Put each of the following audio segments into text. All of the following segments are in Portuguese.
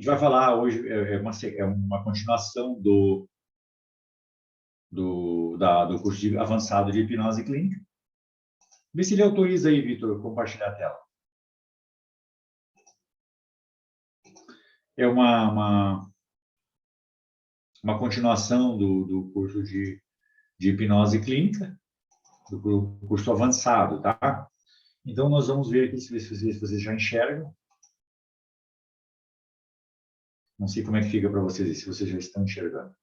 gente vai falar hoje, é uma continuação do curso avançado de hipnose clínica. Vê se ele autoriza aí, Vitor, compartilhar a tela. É uma continuação do curso de hipnose clínica, do curso avançado, tá? Então, nós vamos ver aqui se vocês já enxergam. Não sei como é que fica para vocês, se vocês já estão enxergando.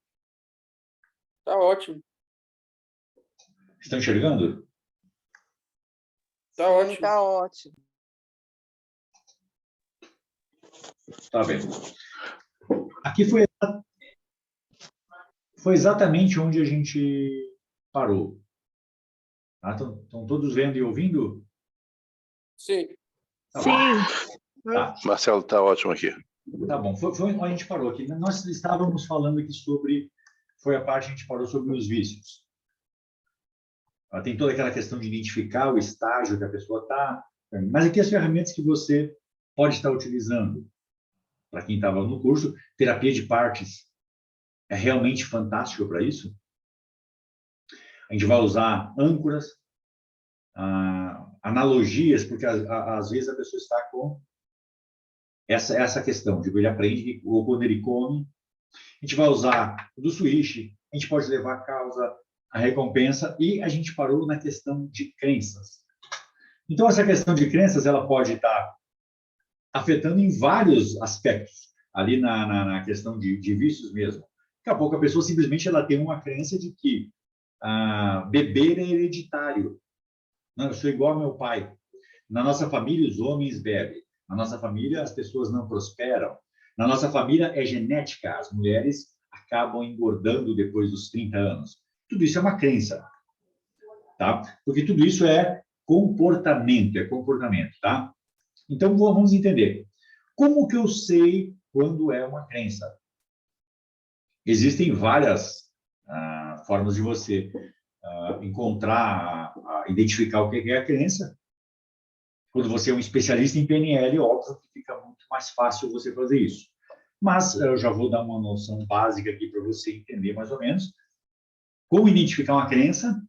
Tá ótimo. Estão enxergando? Tá Sim, ótimo. tá ótimo. Tá bem. Aqui foi exatamente onde a gente parou. Estão todos vendo e ouvindo? Sim. Tá Sim. Tá. Marcelo, tá ótimo aqui. Tá bom. Foi onde a gente parou aqui. Nós estávamos falando aqui sobre... Foi a parte que a gente parou sobre os vícios. Tem toda aquela questão de identificar o estágio que a pessoa está. Mas aqui as ferramentas que você pode estar utilizando. Para quem estava no curso, terapia de partes é realmente fantástico para isso. A gente vai usar âncoras, analogias, porque às vezes a pessoa está com essa questão de ele aprende ou quando ele come. A gente vai usar o do switch, a gente pode levar a causa, a recompensa, e a gente parou na questão de crenças. Então, essa questão de crenças, ela pode estar afetando em vários aspectos, ali na questão de vícios mesmo. Daqui a pouco a pessoa simplesmente ela tem uma crença de que beber é hereditário. Não, eu sou igual ao meu pai. Na nossa família, os homens bebem. Na nossa família, as pessoas não prosperam. Na nossa família, é genética. As mulheres acabam engordando depois dos 30 anos. Tudo isso é uma crença. Tá? Porque tudo isso é comportamento, tá? Então, vamos entender. Como que eu sei quando é uma crença? Existem várias formas de você encontrar, identificar o que é a crença. Quando você é um especialista em PNL, óbvio que fica muito mais fácil você fazer isso. Mas eu já vou dar uma noção básica aqui para você entender mais ou menos como identificar uma crença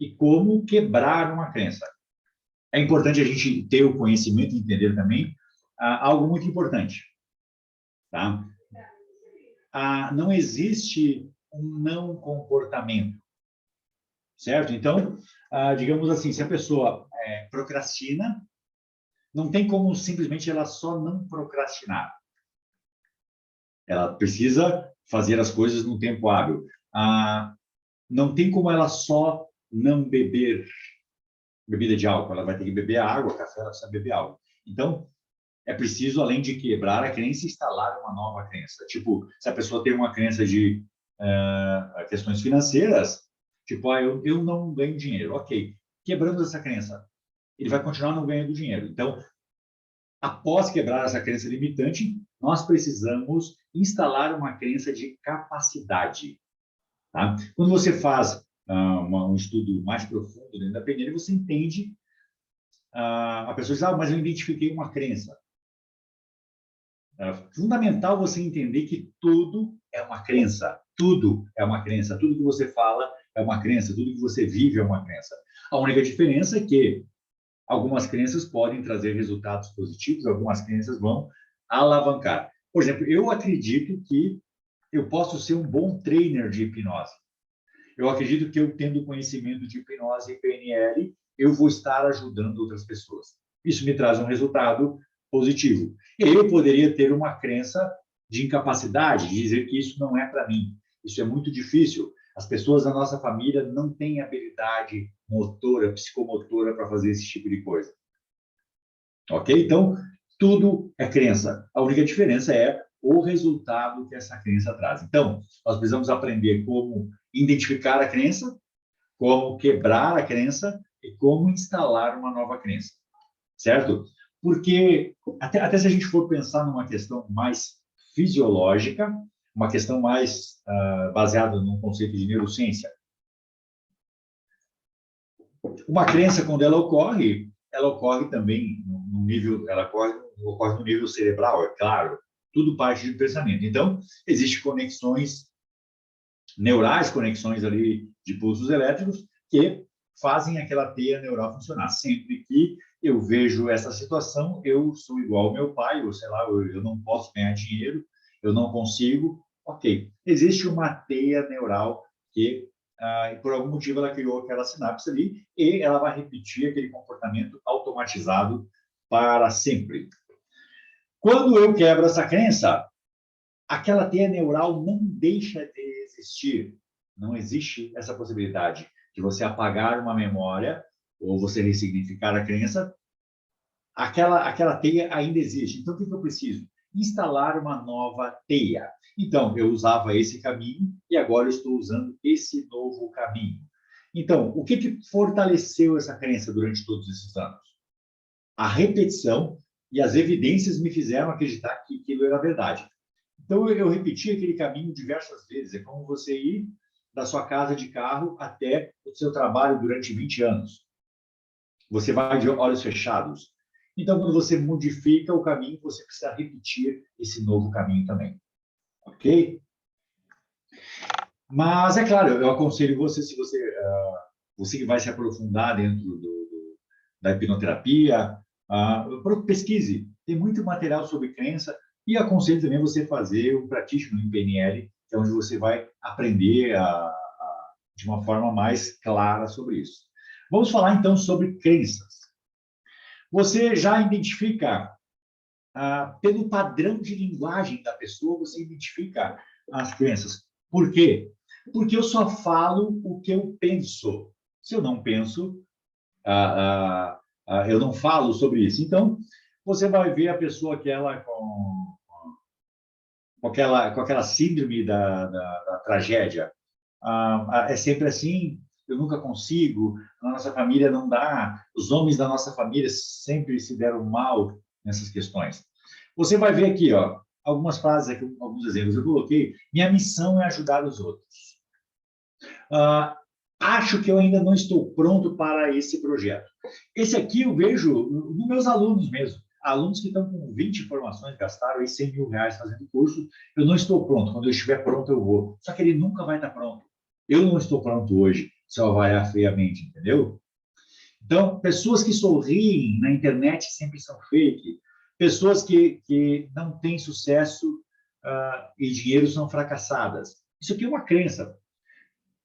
e como quebrar uma crença. É importante a gente ter o conhecimento e entender também algo muito importante. Tá? Não existe um não comportamento. Certo? Então, digamos assim, se a pessoa procrastina, não tem como simplesmente ela só não procrastinar. Ela precisa fazer as coisas no tempo hábil. Não tem como ela só não beber bebida de álcool. Ela vai ter que beber água, café, ela precisa beber água. Então, é preciso, além de quebrar a crença, instalar uma nova crença. Tipo, se a pessoa tem uma crença de questões financeiras, tipo, eu não ganho dinheiro. Ok, quebrando essa crença, ele vai continuar não ganhando dinheiro. Então, após quebrar essa crença limitante, nós precisamos instalar uma crença de capacidade. Tá? Quando você faz um estudo mais profundo dentro da PNL, você entende, a pessoa diz, mas eu identifiquei uma crença. É fundamental você entender que tudo é uma crença. Tudo é uma crença. Tudo que você fala é uma crença. Tudo que você vive é uma crença. A única diferença é que algumas crenças podem trazer resultados positivos, algumas crenças vão alavancar. Por exemplo, eu acredito que eu posso ser um bom trainer de hipnose. Eu acredito que eu, tendo conhecimento de hipnose e PNL, eu vou estar ajudando outras pessoas. Isso me traz um resultado positivo. E aí eu poderia ter uma crença de incapacidade, de dizer que isso não é para mim. Isso é muito difícil. As pessoas da nossa família não têm habilidade motora, psicomotora para fazer esse tipo de coisa. Ok? Então, tudo é crença. A única diferença é o resultado que essa crença traz. Então, nós precisamos aprender como identificar a crença, como quebrar a crença e como instalar uma nova crença. Certo? Porque, até se a gente for pensar numa questão mais fisiológica, uma questão mais baseada num conceito de neurociência. Uma crença, quando ela ocorre também no nível, ocorre no nível cerebral, é claro. tudo parte do pensamento. Então, existem conexões neurais, conexões ali de pulsos elétricos que fazem aquela teia neural funcionar. Sempre que eu vejo essa situação, eu sou igual ao meu pai, ou sei lá, eu não posso ganhar dinheiro, eu não consigo. Ok, existe uma teia neural que, por algum motivo, ela criou aquela sinapse ali e ela vai repetir aquele comportamento automatizado para sempre. Quando eu quebro essa crença, aquela teia neural não deixa de existir. Não existe essa possibilidade de você apagar uma memória ou você ressignificar a crença. Aquela teia ainda existe. Então, o que eu preciso? Instalar uma nova teia. Então, eu usava esse caminho e agora eu estou usando esse novo caminho. Então, o que fortaleceu essa crença durante todos esses anos? A repetição e as evidências me fizeram acreditar que aquilo era verdade. Então, eu repeti aquele caminho diversas vezes. É como você ir da sua casa de carro até o seu trabalho durante 20 anos. Você vai de olhos fechados. Então, quando você modifica o caminho, você precisa repetir esse novo caminho também. Ok? Mas, é claro, eu aconselho você, se você que vai se aprofundar dentro da hipnoterapia, pesquise. Tem muito material sobre crença e aconselho também você fazer um practitioner em PNL, que é onde você vai aprender de uma forma mais clara sobre isso. Vamos falar, então, sobre crenças. Você já identifica, pelo padrão de linguagem da pessoa, você identifica as crenças. Por quê? Porque eu só falo o que eu penso. Se eu não penso, eu não falo sobre isso. Então, você vai ver a pessoa com aquela síndrome da tragédia. É sempre assim, eu nunca consigo, na nossa família não dá, os homens da nossa família sempre se deram mal nessas questões. Você vai ver aqui, ó, algumas frases, aqui, alguns exemplos. Eu coloquei: minha missão é ajudar os outros. Acho que eu ainda não estou pronto para esse projeto. Esse aqui eu vejo nos meus alunos mesmo. Alunos que estão com 20 formações, gastaram aí 100 mil reais fazendo curso. Eu não estou pronto. Quando eu estiver pronto, eu vou. Só que ele nunca vai estar pronto. Eu não estou pronto hoje, se eu avaliar friamente, entendeu? Então, pessoas que sorriem na internet sempre são fake. Pessoas que não têm sucesso e dinheiro são fracassadas. Isso aqui é uma crença.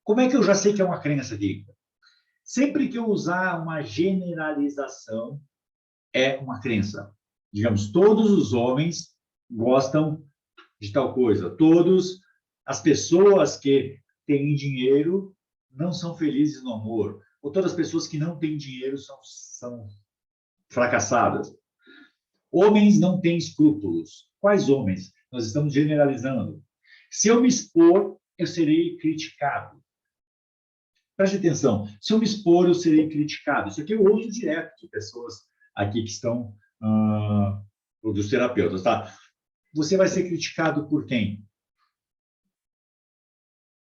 Como é que eu já sei que é uma crença, Dica? Sempre que eu usar uma generalização, é uma crença. Digamos, todos os homens gostam de tal coisa. As pessoas que têm dinheiro não são felizes no amor. Ou todas as pessoas que não têm dinheiro são fracassadas. Homens não têm escrúpulos. Quais homens? Nós estamos generalizando. Se eu me expor, eu serei criticado. Preste atenção, se eu me expor, eu serei criticado. Isso aqui eu ouço direto de pessoas aqui que estão, dos terapeutas, tá? Você vai ser criticado por quem?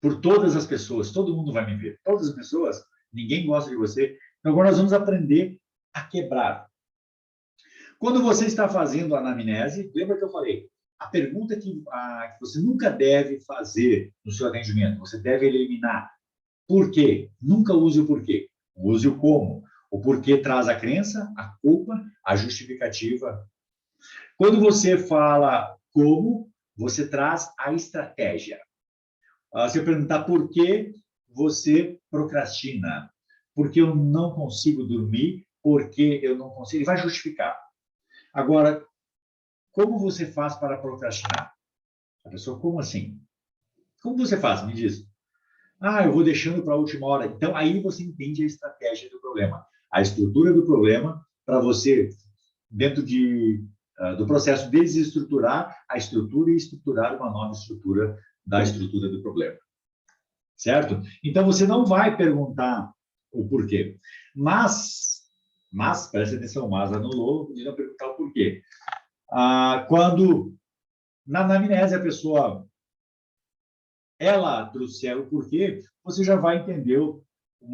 Por todas as pessoas, todo mundo vai me ver. Todas as pessoas, ninguém gosta de você. Então, agora nós vamos aprender a quebrar. Quando você está fazendo a anamnese, lembra que eu falei? A pergunta que você nunca deve fazer no seu atendimento, você deve eliminar. Por quê? Nunca use o porquê. Use o como. O porquê traz a crença, a culpa, a justificativa. Quando você fala como, você traz a estratégia. Se eu perguntar por que você procrastina, por que eu não consigo dormir, por que eu não consigo, ele vai justificar. Agora, como você faz para procrastinar? A pessoa, como assim? Como você faz? Me diz. Eu vou deixando para a última hora. Então, aí você entende a estratégia do problema, a estrutura do problema, para você, dentro do processo, desestruturar a estrutura e estruturar uma nova estrutura da estrutura do problema. Certo? Então, você não vai perguntar o porquê. Mas preste atenção, mas anulou de não perguntar o porquê. Quando, na anamnese, a pessoa ela trouxer o porquê, você já vai entender um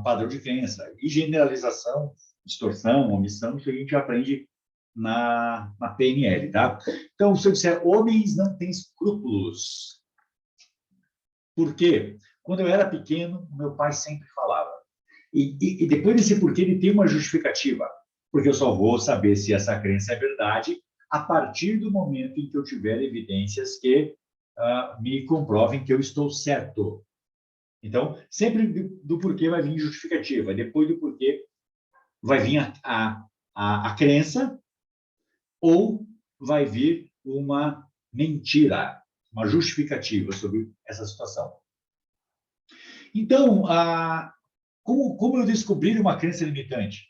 padrão de crença. E generalização, distorção, omissão, isso a gente aprende na PNL, tá? Então, se eu disser, homens não têm escrúpulos. Por quê? Quando eu era pequeno, meu pai sempre falava. E depois desse porquê, ele tem uma justificativa. Porque eu só vou saber se essa crença é verdade a partir do momento em que eu tiver evidências que me comprovem que eu estou certo. Então, sempre do porquê vai vir justificativa. Depois do porquê vai vir a crença ou vai vir uma mentira, uma justificativa sobre essa situação. Então, como eu descobrir uma crença limitante?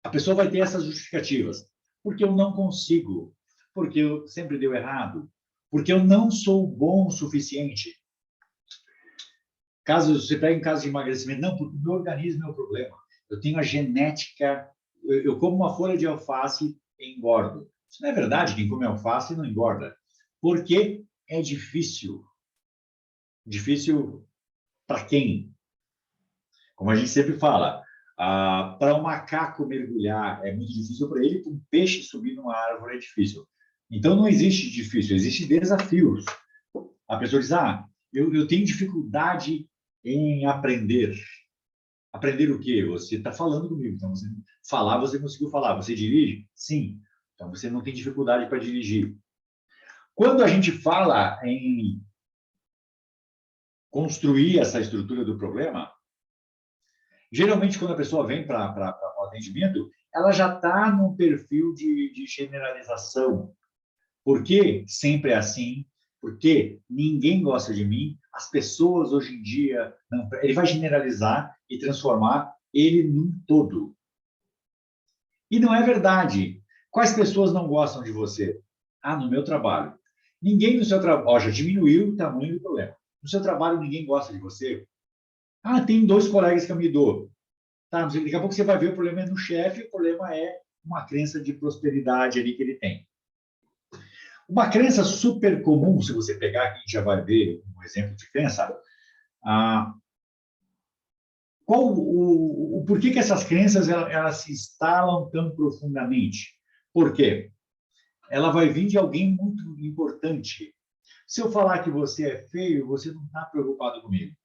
A pessoa vai ter essas justificativas. Porque eu não consigo, porque eu sempre deu errado, porque eu não sou bom o suficiente. Caso você pegue em caso de emagrecimento, não, porque o meu organismo é o problema. Eu tenho a genética, eu como uma folha de alface e engordo. Isso não é verdade, quem come alface não engorda. Porque é difícil. Difícil para quem? Como a gente sempre fala, para um macaco mergulhar é muito difícil para ele, para um peixe subir numa árvore é difícil. Então, não existe difícil, existem desafios. A pessoa diz, eu tenho dificuldade em aprender. Aprender o quê? Você está falando comigo. Então, você conseguiu falar. Você dirige? Sim. Então, você não tem dificuldade para dirigir. Quando a gente fala em construir essa estrutura do problema, geralmente, quando a pessoa vem para o atendimento, ela já está num perfil de generalização. Por que sempre é assim? Porque ninguém gosta de mim, as pessoas hoje em dia... Não, ele vai generalizar e transformar ele num todo. E não é verdade. Quais pessoas não gostam de você? No meu trabalho. Ninguém no seu trabalho... já diminuiu o tamanho do problema. No seu trabalho, ninguém gosta de você? Tem 2 colegas que eu me dou. Tá, daqui a pouco você vai ver o problema é no chefe, o problema é uma crença de prosperidade ali que ele tem. Uma crença super comum, se você pegar aqui, a gente já vai ver um exemplo de crença. Por que essas crenças elas se instalam tão profundamente? Por quê? Ela vai vir de alguém muito importante. Se eu falar que você é feio, você não está preocupado comigo.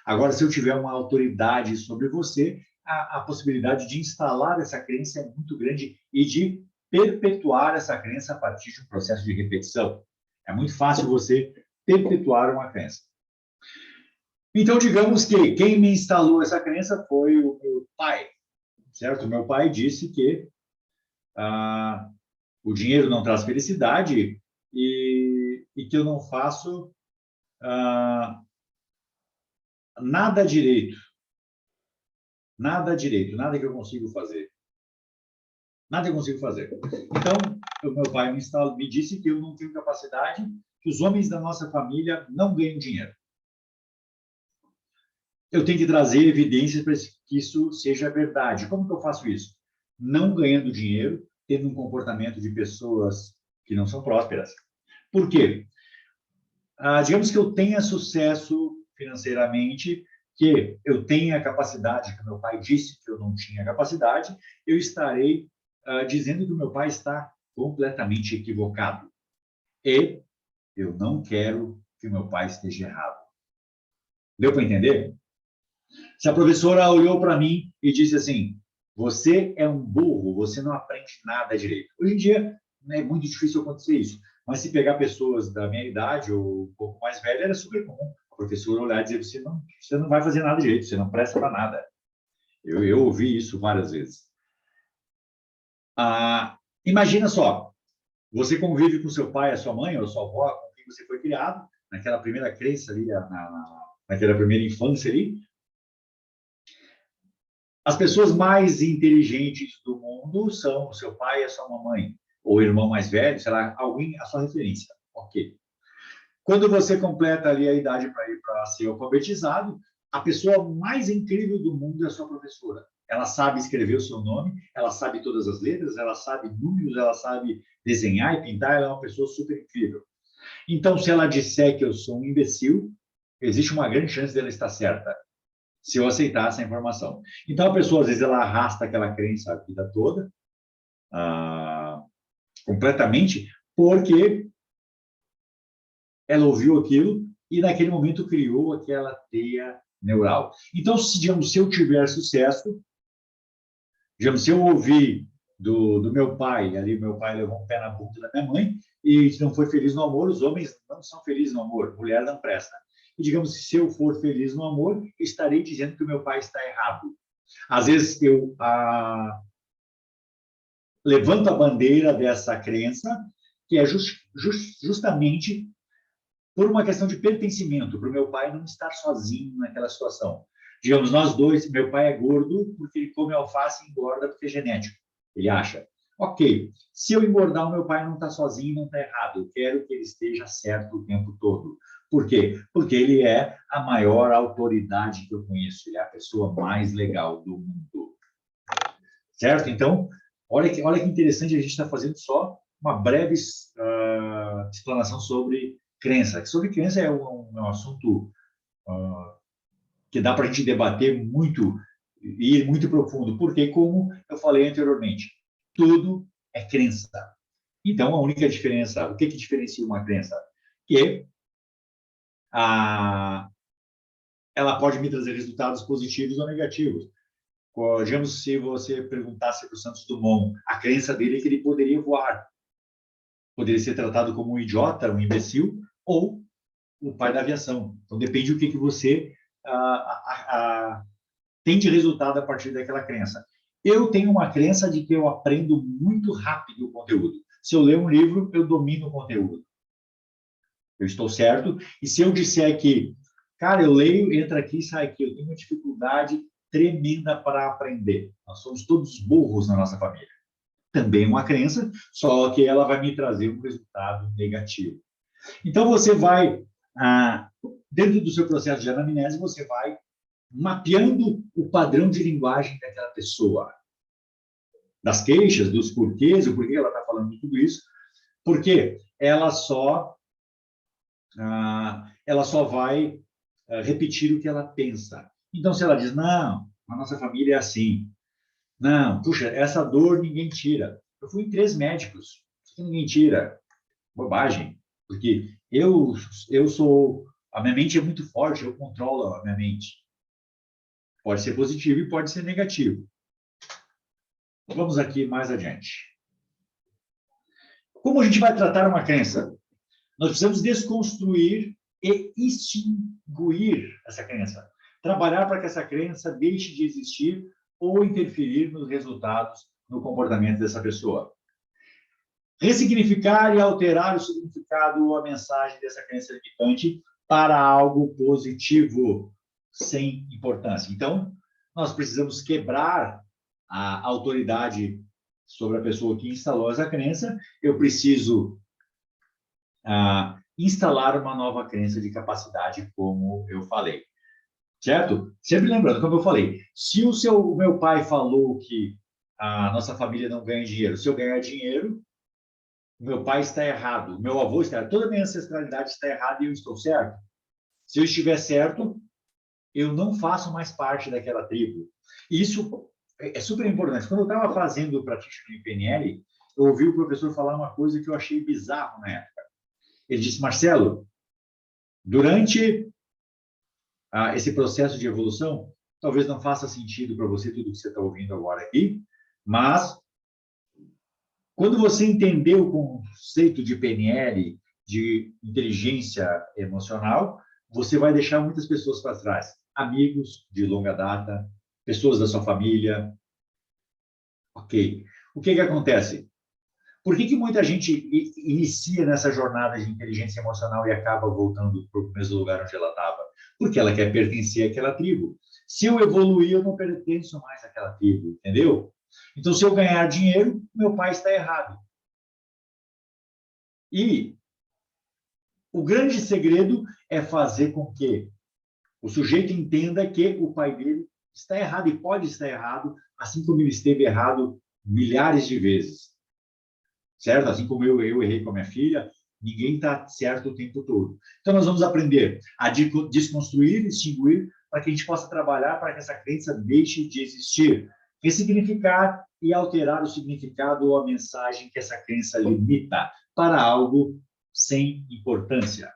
Agora, se eu tiver uma autoridade sobre você, a possibilidade de instalar essa crença é muito grande e de perpetuar essa crença a partir de um processo de repetição. É muito fácil você perpetuar uma crença. Então, digamos que quem me instalou essa crença foi o meu pai, certo? O meu pai disse que o dinheiro não traz felicidade e que eu não faço nada direito. Nada direito, nada que eu consigo fazer. Nada eu consigo fazer. Então, o meu pai me disse que eu não tenho capacidade, que os homens da nossa família não ganham dinheiro. Eu tenho que trazer evidências para que isso seja verdade. Como que eu faço isso? Não ganhando dinheiro, tendo um comportamento de pessoas que não são prósperas. Por quê? Digamos que eu tenha sucesso financeiramente, que eu tenha capacidade, que meu pai disse que eu não tinha capacidade, eu estarei dizendo que o meu pai está completamente equivocado. E eu não quero que o meu pai esteja errado. Deu para entender? Se a professora olhou para mim e disse assim, você é um burro, você não aprende nada direito. Hoje em dia, é muito difícil acontecer isso. Mas se pegar pessoas da minha idade ou um pouco mais velha, era super comum. A professora olhar e dizer, você não vai fazer nada direito, você não presta para nada. Eu ouvi isso várias vezes. Imagina só, você convive com seu pai, a sua mãe ou a sua avó, com quem você foi criado, naquela primeira crença ali, naquela primeira infância ali. As pessoas mais inteligentes do mundo são o seu pai e a sua mamãe, ou o irmão mais velho, sei lá, alguém, a sua referência. Ok. Quando você completa ali a idade para ir para ser alfabetizado, a pessoa mais incrível do mundo é a sua professora. Ela sabe escrever o seu nome, ela sabe todas as letras, ela sabe números, ela sabe desenhar e pintar, ela é uma pessoa super incrível. Então, se ela disser que eu sou um imbecil, existe uma grande chance dela estar certa. se eu aceitar essa informação. Então, a pessoa, às vezes, ela arrasta aquela crença a vida toda, completamente, porque ela ouviu aquilo e, naquele momento, criou aquela teia neural. Então, digamos, se eu tiver sucesso, digamos, se eu ouvir do meu pai, ali meu pai levou um pé na bunda da minha mãe e não foi feliz no amor, os homens não são felizes no amor, mulher não presta. E, digamos, se eu for feliz no amor, estarei dizendo que o meu pai está errado. Às vezes, eu levanto a bandeira dessa crença, que é justamente por uma questão de pertencimento, para o meu pai não estar sozinho naquela situação. Digamos, nós dois, meu pai é gordo porque ele come alface e engorda porque é genético, ele acha. Ok, se eu engordar, o meu pai não está sozinho, não está errado. Eu quero que ele esteja certo o tempo todo. Por quê? Porque ele é a maior autoridade que eu conheço. Ele é a pessoa mais legal do mundo. Certo? Então, olha que interessante, a gente está fazendo só uma breve explanação sobre crença. Sobre crença é um assunto que dá para a gente debater muito e ir muito profundo, porque, como eu falei anteriormente, tudo é crença. Então, a única diferença, o que diferencia uma crença? Que ela pode me trazer resultados positivos ou negativos. Digamos, se você perguntasse para o Santos Dumont, a crença dele é que ele poderia voar. Poderia ser tratado como um idiota, um imbecil, ou o pai da aviação. Então, depende do que você tem de resultado a partir daquela crença. Eu tenho uma crença de que eu aprendo muito rápido o conteúdo. Se eu ler um livro, eu domino o conteúdo. Eu estou certo. E se eu disser que, cara, eu leio, entra aqui, sai aqui, eu tenho uma dificuldade tremenda para aprender. Nós somos todos burros na nossa família. Também uma crença, só que ela vai me trazer um resultado negativo. Então, você vai, dentro do seu processo de anamnese, você vai mapeando o padrão de linguagem daquela pessoa. Das queixas, dos porquês, o porquê ela está falando de tudo isso, porque ela só vai repetir o que ela pensa. Então, se ela diz, não, a nossa família é assim, não, puxa, essa dor ninguém tira. Eu fui em 3 médicos, isso aqui ninguém tira. Bobagem, porque eu sou, a minha mente é muito forte, eu controlo a minha mente. Pode ser positivo e pode ser negativo. Vamos aqui mais adiante. Como a gente vai tratar uma crença? Nós precisamos desconstruir e extinguir essa crença. Trabalhar para que essa crença deixe de existir ou interferir nos resultados, no comportamento dessa pessoa. Ressignificar e alterar o significado ou a mensagem dessa crença limitante para algo positivo, sem importância. Então, nós precisamos quebrar a autoridade sobre a pessoa que instalou essa crença. Eu preciso instalar uma nova crença de capacidade, como eu falei. Certo? Sempre lembrando, como eu falei, se o meu pai falou que a nossa família não ganha dinheiro, se eu ganhar dinheiro, meu pai está errado, meu avô está errado, toda a minha ancestralidade está errada e eu estou certo. Se eu estiver certo, eu não faço mais parte daquela tribo. E isso é super importante. Quando eu estava fazendo o Practitioner em PNL, eu ouvi o professor falar uma coisa que eu achei bizarro na época. Ele disse, Marcelo, durante esse processo de evolução, talvez não faça sentido para você tudo que você está ouvindo agora aqui, mas quando você entender o conceito de PNL, de inteligência emocional, você vai deixar muitas pessoas para trás. Amigos de longa data, pessoas da sua família. Ok. O que acontece? Por que muita gente inicia nessa jornada de inteligência emocional e acaba voltando para o mesmo lugar onde ela estava? Porque ela quer pertencer àquela tribo. Se eu evoluir, eu não pertenço mais àquela tribo, entendeu? Então, se eu ganhar dinheiro, meu pai está errado. E o grande segredo é fazer com que o sujeito entenda que o pai dele está errado e pode estar errado, assim como ele esteve errado milhares de vezes. Certo? Assim como eu errei com a minha filha, ninguém está certo o tempo todo. Então, nós vamos aprender a desconstruir, extinguir para que a gente possa trabalhar para que essa crença deixe de existir, ressignificar e alterar o significado ou a mensagem que essa crença limita para algo sem importância.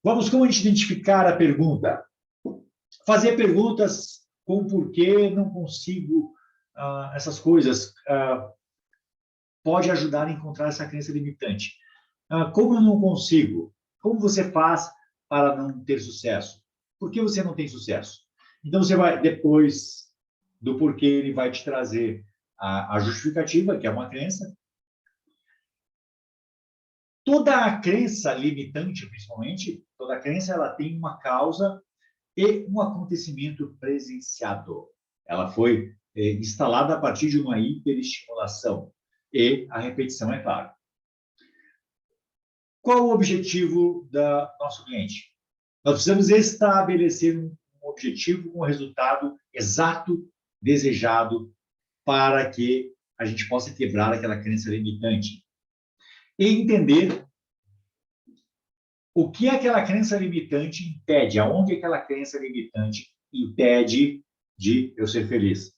Vamos como a gente identificar a pergunta? Fazer perguntas com porquê não consigo, essas coisas, pode ajudar a encontrar essa crença limitante. Como eu não consigo? Como você faz para não ter sucesso? Por que você não tem sucesso? Então, você vai, depois do porquê, ele vai te trazer a justificativa, que é uma crença. Toda a crença limitante, principalmente, toda crença, ela tem uma causa e um acontecimento presenciado. Ela foi instalada a partir de uma hiperestimulação e a repetição, é claro. Qual o objetivo do nosso cliente? Nós precisamos estabelecer um objetivo com o resultado exato, desejado, para que a gente possa quebrar aquela crença limitante. E entender o que aquela crença limitante impede, aonde aquela crença limitante impede de eu ser feliz.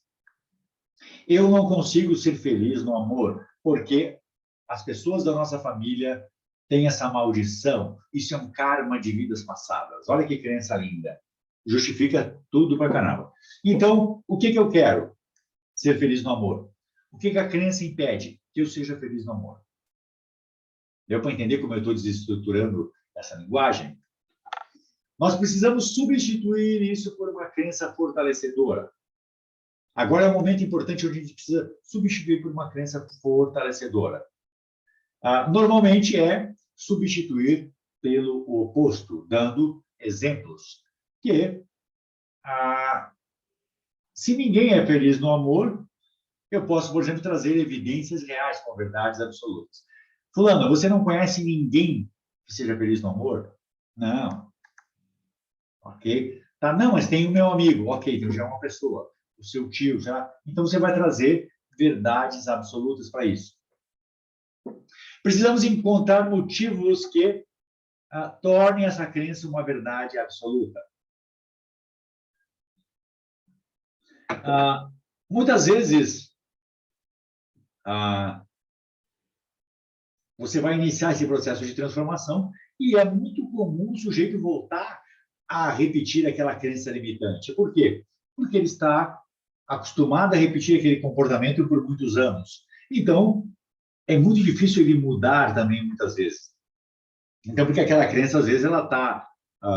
Eu não consigo ser feliz no amor, porque as pessoas da nossa família têm essa maldição. Isso é um karma de vidas passadas. Olha que crença linda. Justifica tudo pra caramba. Então, o que eu quero? Ser feliz no amor. O que a crença impede? Que eu seja feliz no amor. Deu para entender como eu estou desestruturando essa linguagem? Nós precisamos substituir isso por uma crença fortalecedora. Agora é um momento importante onde a gente precisa substituir por uma crença fortalecedora. Normalmente é substituir pelo oposto, dando exemplos. Que se ninguém é feliz no amor, eu posso, por exemplo, trazer evidências reais com verdades absolutas. Fulano, você não conhece ninguém que seja feliz no amor? Não. Ok? Tá, não, mas tem o meu amigo. Ok, então já é uma pessoa. O seu tio já. Então você vai trazer verdades absolutas para isso. Precisamos encontrar motivos que tornem essa crença uma verdade absoluta. Muitas vezes, você vai iniciar esse processo de transformação e é muito comum o sujeito voltar a repetir aquela crença limitante. Por quê? Porque ele está acostumado a repetir aquele comportamento por muitos anos. Então, é muito difícil ele mudar também, muitas vezes. Então, porque aquela crença, às vezes, ela está...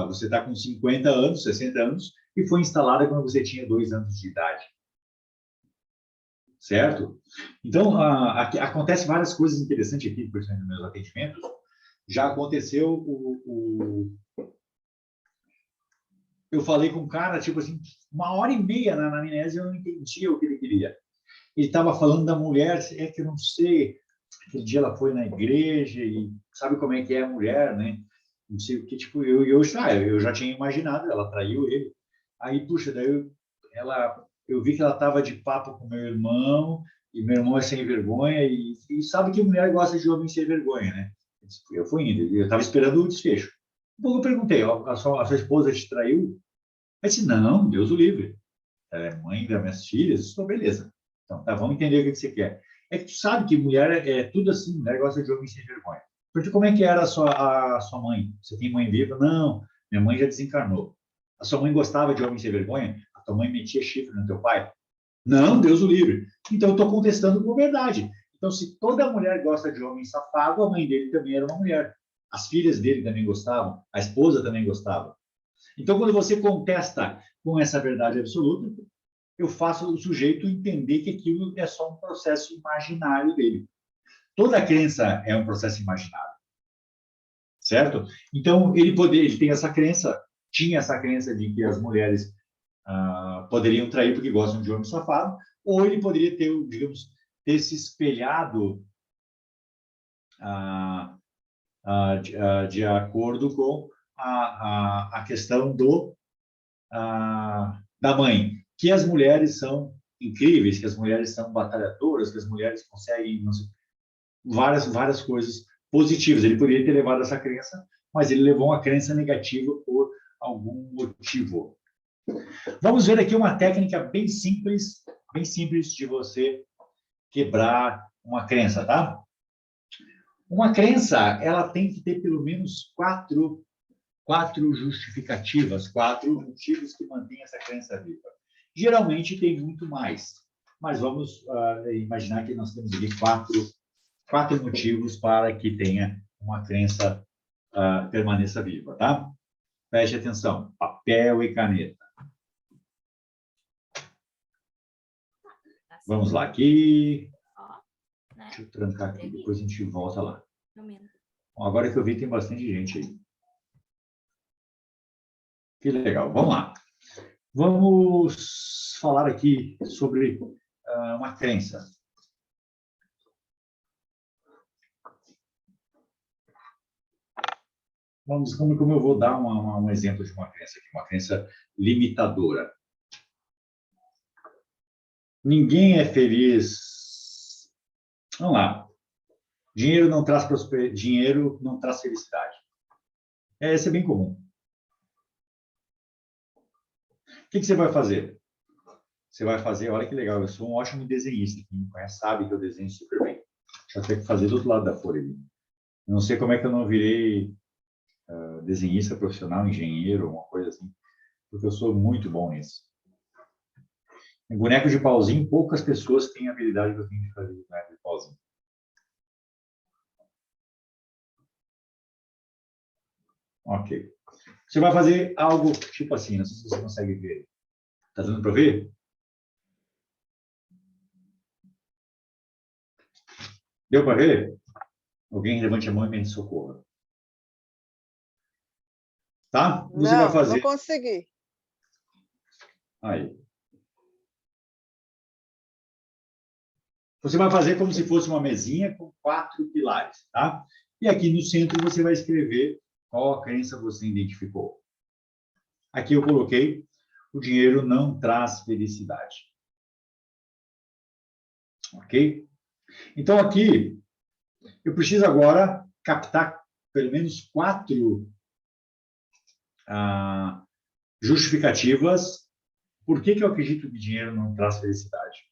você está com 50 anos, 60 anos, e foi instalada quando você tinha 2 anos de idade. Certo? Então, acontece várias coisas interessantes aqui, por exemplo, nos meus atendimentos. Já aconteceu eu falei com um cara, tipo assim, 1h30 na anamnese, eu não entendia o que ele queria. Ele estava falando da mulher, é que eu não sei, aquele dia ela foi na igreja e sabe como é que é a mulher, né? Não sei o que, tipo, eu já tinha imaginado, ela traiu ele. Aí, puxa, daí eu vi que ela estava de papo com meu irmão, e meu irmão é sem vergonha, e sabe que mulher gosta de homem sem vergonha, né? Eu fui indo, eu estava esperando o desfecho. Um pouco eu perguntei, a sua esposa te traiu? Ele disse, não, Deus o livre. Ela é mãe das minhas filhas, estou beleza. Então, tá, vamos entender o que você quer. É que tu sabe que mulher é tudo assim, mulher gosta de homem sem vergonha. Porque como é que era a sua mãe? Você tem mãe viva? Não, minha mãe já desencarnou. A sua mãe gostava de homem sem vergonha? A tua mãe metia chifre no teu pai? Não, Deus o livre. Então, eu estou contestando com verdade. Então, se toda mulher gosta de homem safado, a mãe dele também era uma mulher. As filhas dele também gostavam, a esposa também gostava. Então, quando você contesta com essa verdade absoluta, eu faço o sujeito entender que aquilo é só um processo imaginário dele. Toda crença é um processo imaginário, certo? Então, ele tem essa crença, tinha essa crença de que as mulheres poderiam trair porque gostam de homem safado, ou ele poderia ter, digamos, ter se espelhado de acordo com a questão da mãe, que as mulheres são incríveis, que as mulheres são batalhadoras, que as mulheres conseguem várias coisas positivas. Ele poderia ter levado essa crença, mas ele levou uma crença negativa por algum motivo. Vamos ver aqui uma técnica bem simples de você quebrar uma crença, tá? Uma crença, ela tem que ter pelo menos quatro justificativas, 4 motivos que mantêm essa crença viva. Geralmente tem muito mais, mas vamos imaginar que nós temos aqui quatro motivos para que tenha uma crença permaneça viva, tá? Preste atenção, papel e caneta. Vamos lá aqui. Deixa eu trancar aqui, depois a gente volta lá. Bom, agora que eu vi, tem bastante gente aí. Que legal, vamos lá. Vamos falar aqui sobre uma crença. Como eu vou dar um exemplo de uma crença aqui, uma crença limitadora. Ninguém é feliz. Vamos lá. Dinheiro não traz felicidade. Esse é bem comum. O que você vai fazer? Você vai fazer, olha que legal, eu sou um ótimo desenhista. Quem me conhece sabe que eu desenho super bem. Deixa eu ter que fazer do outro lado da folha ali. Eu não sei como é que eu não virei desenhista profissional, engenheiro, uma coisa assim, porque eu sou muito bom nisso. Em boneco de pauzinho, poucas pessoas têm a habilidade que eu tenho de fazer boneco de pauzinho. Ok. Você vai fazer algo tipo assim, não sei se você consegue ver. Está dando para ver? Deu para ver? Alguém levante a mão e me socorra. Tá? Você vai fazer. Não consegui. Aí. Você vai fazer como se fosse uma mesinha com 4 pilares, tá? E aqui no centro você vai escrever qual a crença você identificou. Aqui eu coloquei: o dinheiro não traz felicidade. Ok? Então aqui eu preciso agora captar pelo menos 4 justificativas por que eu acredito que dinheiro não traz felicidade.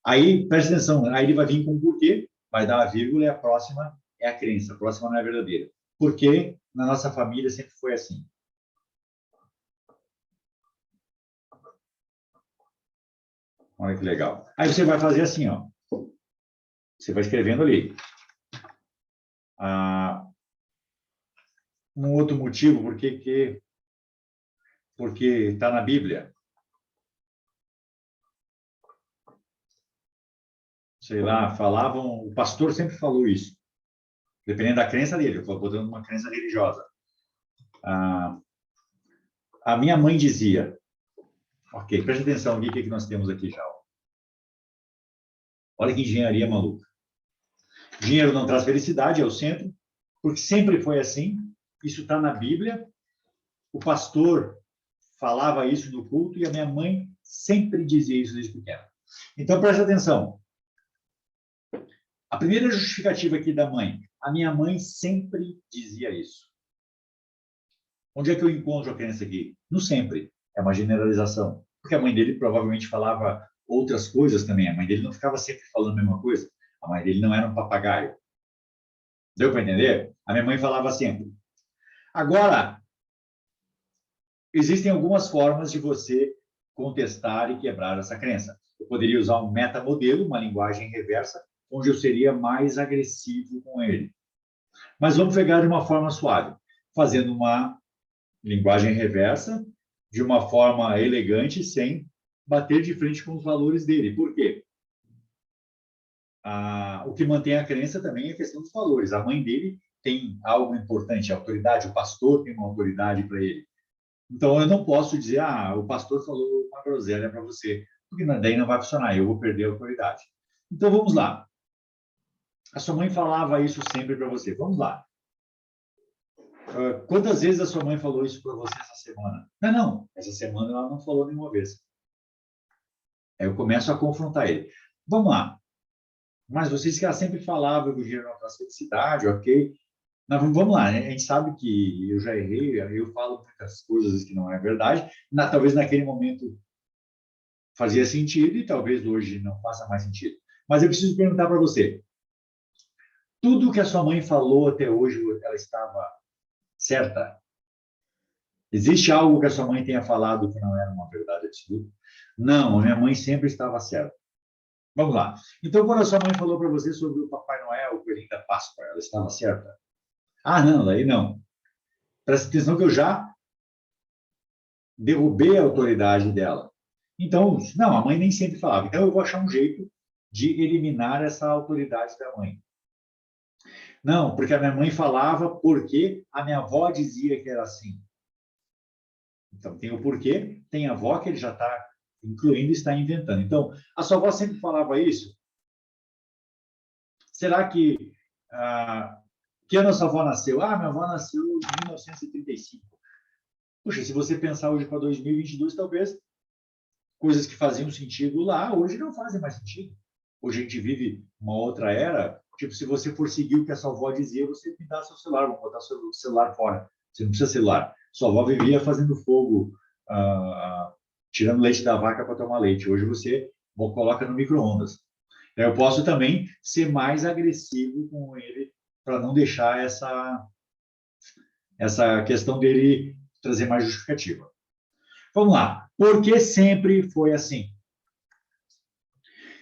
Aí, preste atenção, aí ele vai vir com o porquê, vai dar a vírgula e a próxima é a crença, a próxima não é verdadeira. Porque na nossa família sempre foi assim. Olha que legal. Aí você vai fazer assim, ó. Você vai escrevendo ali. Um outro motivo porque está na Bíblia. Sei lá, falavam, o pastor sempre falou isso. Dependendo da crença dele, eu estou botando uma crença religiosa. A minha mãe dizia, ok, preste atenção, o que nós temos aqui já. Olha que engenharia maluca. Dinheiro não traz felicidade, é o centro, porque sempre foi assim. Isso está na Bíblia. O pastor falava isso no culto e a minha mãe sempre dizia isso desde pequena. Então, preste atenção. A primeira justificativa aqui da mãe, a minha mãe sempre dizia isso. Onde é que eu encontro a crença aqui? No sempre. É uma generalização. Porque a mãe dele provavelmente falava outras coisas também. A mãe dele não ficava sempre falando a mesma coisa. A mãe dele não era um papagaio. Deu para entender? A minha mãe falava sempre. Agora, existem algumas formas de você contestar e quebrar essa crença. Eu poderia usar um metamodelo, uma linguagem reversa, onde eu seria mais agressivo com ele. Mas vamos pegar de uma forma suave, fazendo uma linguagem reversa, de uma forma elegante, sem bater de frente com os valores dele. Por quê? O que mantém a crença também é a questão dos valores. A mãe dele tem algo importante, a autoridade, o pastor tem uma autoridade para ele. Então, eu não posso dizer, o pastor falou uma groselha para você, porque daí não vai funcionar, eu vou perder a autoridade. Então, vamos lá. A sua mãe falava isso sempre para você. Vamos lá. Quantas vezes a sua mãe falou isso para você essa semana? Não. Essa semana ela não falou nenhuma vez. Aí eu começo a confrontar ele. Vamos lá. Mas vocês que ela sempre falava que o dinheiro não traz felicidade, ok? Vamos lá, né? A gente sabe que eu já errei, eu falo muitas coisas que não é verdade. Talvez naquele momento fazia sentido e talvez hoje não faça mais sentido. Mas eu preciso perguntar para você: tudo que a sua mãe falou até hoje, ela estava certa? Existe algo que a sua mãe tenha falado que não era uma verdade absoluta? Não, a minha mãe sempre estava certa. Vamos lá. Então, quando a sua mãe falou para você sobre o Papai Noel, o coelhinho da Páscoa, ela estava certa? Ah, não, daí não. Presta atenção que eu já derrubei a autoridade dela. Então, não, a mãe nem sempre falava. Então, eu vou achar um jeito de eliminar essa autoridade da mãe. Não, porque a minha mãe falava porque a minha avó dizia que era assim. Então, tem o porquê, tem a avó que ele já está incluindo e está inventando. Então, a sua avó sempre falava isso? Será que ano a sua avó nasceu? Ah, minha avó nasceu em 1935. Puxa, se você pensar hoje para 2022, talvez coisas que faziam sentido lá, hoje não fazem mais sentido. Hoje a gente vive uma outra era. Tipo, se você for seguir o que a sua avó dizia, você me dá seu celular, vou botar seu celular fora. Você não precisa celular. Sua avó vivia fazendo fogo, tirando leite da vaca para tomar leite. Hoje você coloca no micro-ondas. Eu posso também ser mais agressivo com ele para não deixar essa questão dele trazer mais justificativa. Vamos lá. Por que sempre foi assim?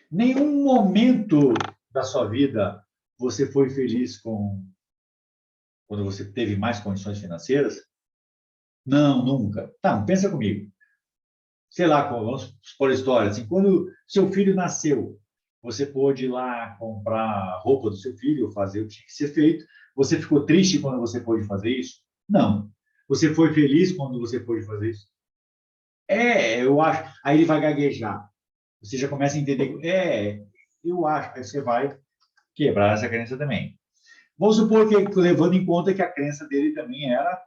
Nenhum momento da sua vida você foi feliz quando você teve mais condições financeiras? Não, nunca. Tá, pensa comigo. Sei lá, vamos supor a história. Assim, quando seu filho nasceu, você pôde ir lá comprar a roupa do seu filho, fazer o que tinha que ser feito. Você ficou triste quando você pôde fazer isso? Não. Você foi feliz quando você pôde fazer isso? Eu acho. Aí ele vai gaguejar. Você já começa a entender. Eu acho. Aí você vai quebrar essa crença também. Vamos supor que, levando em conta que a crença dele também era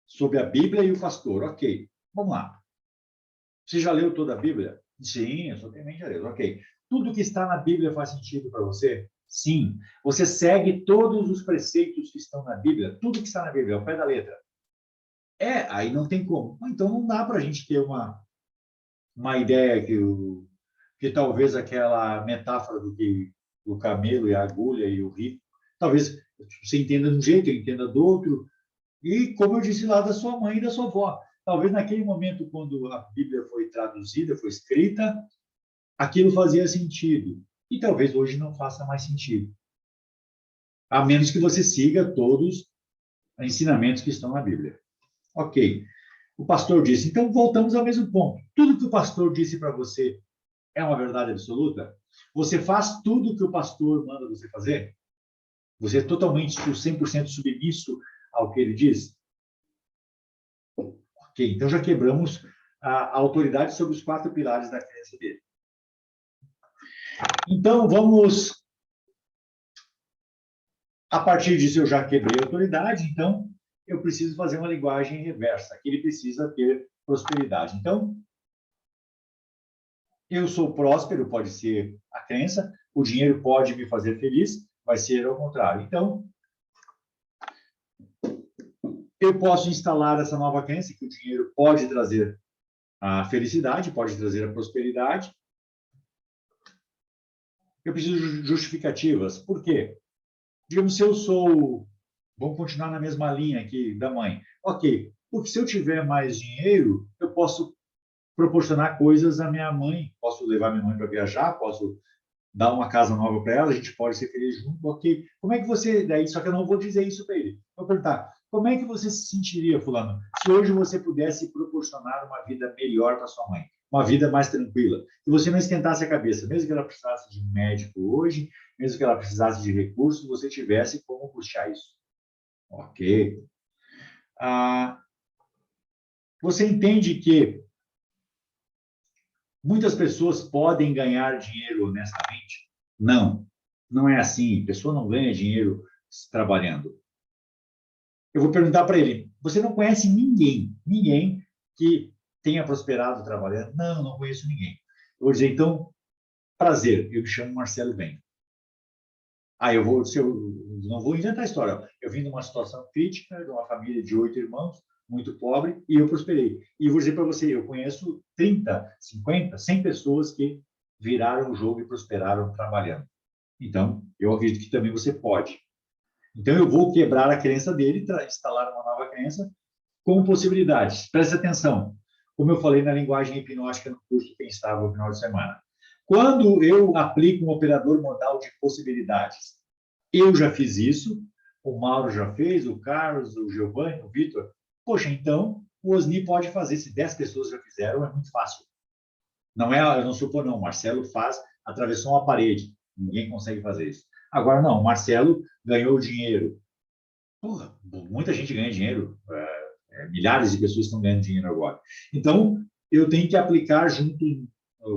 sobre a Bíblia e o pastor. Ok, vamos lá. Você já leu toda a Bíblia? Sim, eu sou temente a Deus. Ok. Tudo que está na Bíblia faz sentido para você? Sim. Você segue todos os preceitos que estão na Bíblia? Tudo que está na Bíblia, ao pé da letra. Aí não tem como. Então não dá para a gente ter uma ideia que talvez aquela metáfora do que o camelo e a agulha e o rico, talvez você entenda de um jeito, eu entenda do outro, e como eu disse lá da sua mãe e da sua avó, talvez naquele momento quando a Bíblia foi traduzida, foi escrita, aquilo fazia sentido, e talvez hoje não faça mais sentido, a menos que você siga todos os ensinamentos que estão na Bíblia. Ok. O pastor disse, então voltamos ao mesmo ponto. Tudo que o pastor disse para você é uma verdade absoluta? Você faz tudo o que o pastor manda você fazer? Você é totalmente 100% submisso ao que ele diz? Ok, então já quebramos a autoridade sobre os 4 pilares da crença dele. Então, vamos... A partir disso, eu já quebrei a autoridade, então eu preciso fazer uma linguagem reversa, que ele precisa ter prosperidade. Então, eu sou próspero, pode ser a crença, o dinheiro pode me fazer feliz, vai ser ao contrário. Então, eu posso instalar essa nova crença que o dinheiro pode trazer a felicidade, pode trazer a prosperidade. Eu preciso de justificativas. Por quê? Digamos, se eu sou... Vamos continuar na mesma linha aqui da mãe. Ok, porque se eu tiver mais dinheiro, eu posso proporcionar coisas à minha mãe. Posso levar minha mãe para viajar, posso dar uma casa nova para ela, a gente pode ser feliz junto, ok. Como é que você... Daí, só que eu não vou dizer isso para ele. Vou perguntar, como é que você se sentiria, fulano, se hoje você pudesse proporcionar uma vida melhor para sua mãe? Uma vida mais tranquila. E você não esquentasse a cabeça, mesmo que ela precisasse de um médico hoje, mesmo que ela precisasse de recursos, você tivesse como puxar isso. Ok. Você entende que muitas pessoas podem ganhar dinheiro honestamente? Não, não é assim. A pessoa não ganha dinheiro trabalhando. Eu vou perguntar para ele: você não conhece ninguém que tenha prosperado trabalhando? Não, não conheço ninguém. Eu vou dizer, então, prazer, eu me chamo Marcelo Bem. não vou inventar a história. Eu vim de uma situação crítica, de uma família de 8 irmãos, muito pobre, e eu prosperei. E eu vou dizer para você, eu conheço 30, 50, 100 pessoas que viraram o jogo e prosperaram trabalhando. Então, eu acredito que também você pode. Então, eu vou quebrar a crença dele, instalar uma nova crença com possibilidades. Preste atenção. Como eu falei na linguagem hipnótica no curso Quem Estava no final de semana. Quando eu aplico um operador modal de possibilidades, eu já fiz isso, o Mauro já fez, o Carlos, o Giovanni, o Vitor. Poxa, então o Osni pode fazer. Se 10 pessoas já fizeram, é muito fácil. Não é, eu não supor, não. O Marcelo faz, atravessou uma parede. Ninguém consegue fazer isso. Agora, não, o Marcelo ganhou dinheiro. Porra, muita gente ganha dinheiro. Milhares de pessoas estão ganhando dinheiro agora. Então, eu tenho que aplicar junto,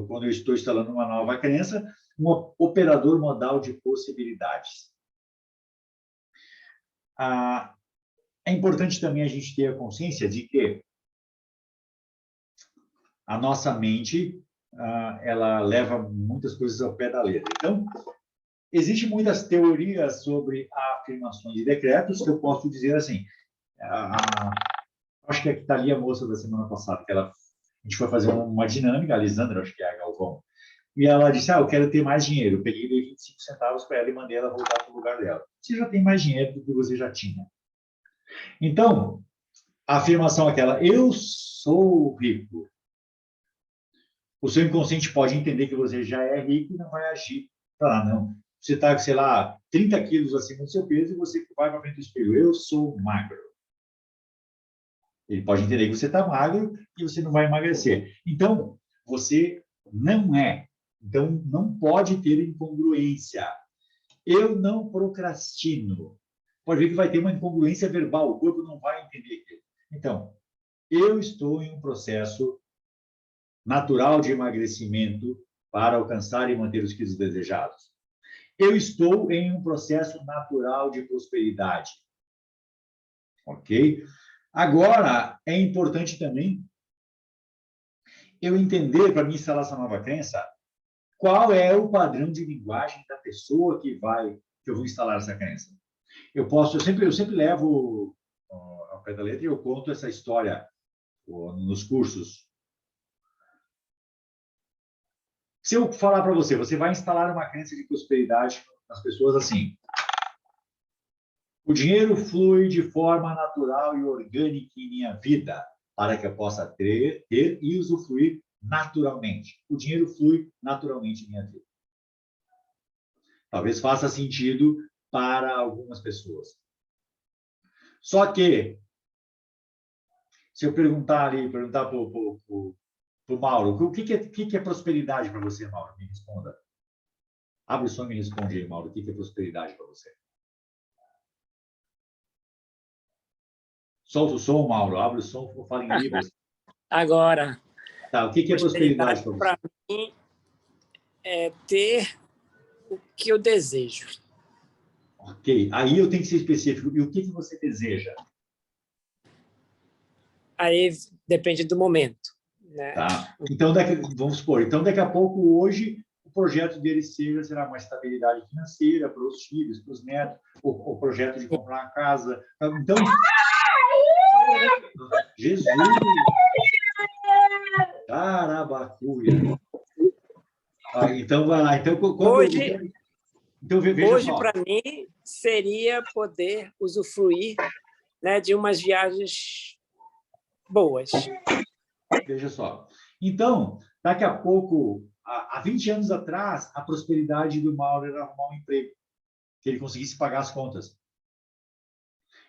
quando eu estou instalando uma nova crença, um operador modal de possibilidades. É importante também a gente ter a consciência de que a nossa mente, ela leva muitas coisas ao pé da letra. Então, existem muitas teorias sobre afirmações e decretos que eu posso dizer assim. Acho que está ali a moça da semana passada, que a gente foi fazer uma dinâmica, a Lisandra, acho que é a Galvão, e ela disse, eu quero ter mais dinheiro. Eu peguei e dei 25 centavos para ela e mandei ela voltar para o lugar dela. Você já tem mais dinheiro do que você já tinha. Então, a afirmação é aquela, eu sou rico. O seu inconsciente pode entender que você já é rico e não vai agir para lá, não. Você está, sei lá, 30 quilos acima do seu peso e você vai para frente do espelho. Eu sou magro. Ele pode entender que você está magro e você não vai emagrecer. Então, você não é. Então, não pode ter incongruência. Eu não procrastino. Pode ver que vai ter uma incongruência verbal. O corpo não vai entender aquilo. Então, eu estou em um processo natural de emagrecimento para alcançar e manter os quilos desejados. Eu estou em um processo natural de prosperidade. Ok? Agora, é importante também eu entender, para mim instalar essa nova crença, qual é o padrão de linguagem da pessoa que eu vou instalar essa crença. Eu sempre levo ao pé da letra e eu conto essa história nos cursos. Se eu falar para você, você vai instalar uma crença de prosperidade nas pessoas assim: o dinheiro flui de forma natural e orgânica em minha vida, para que eu possa ter e usufruir naturalmente. O dinheiro flui naturalmente em minha vida. Talvez faça sentido para algumas pessoas. Só que, se eu perguntar para o Mauro, o que é prosperidade para você, Mauro? Me responda. Abre o som e me responde aí, Mauro. O que é prosperidade para você? Solta o som, Mauro. Abre o som, fala em Libras. Agora. Tá, o que é prosperidade para você? Para mim, é ter o que eu desejo. Ok. Aí eu tenho que ser específico. E o que você deseja? Aí depende do momento. Né? Tá. Então, vamos supor, então daqui a pouco, hoje, o projeto dele será uma estabilidade financeira para os filhos, para os netos, o projeto de comprar uma casa. Então, Jesus! Carabacuia! Então, vai lá. Então, hoje para mim, seria poder usufruir, né, de umas viagens boas. Veja só. Então, daqui a pouco, há 20 anos atrás, a prosperidade do Mauro era arrumar um emprego, que ele conseguisse pagar as contas.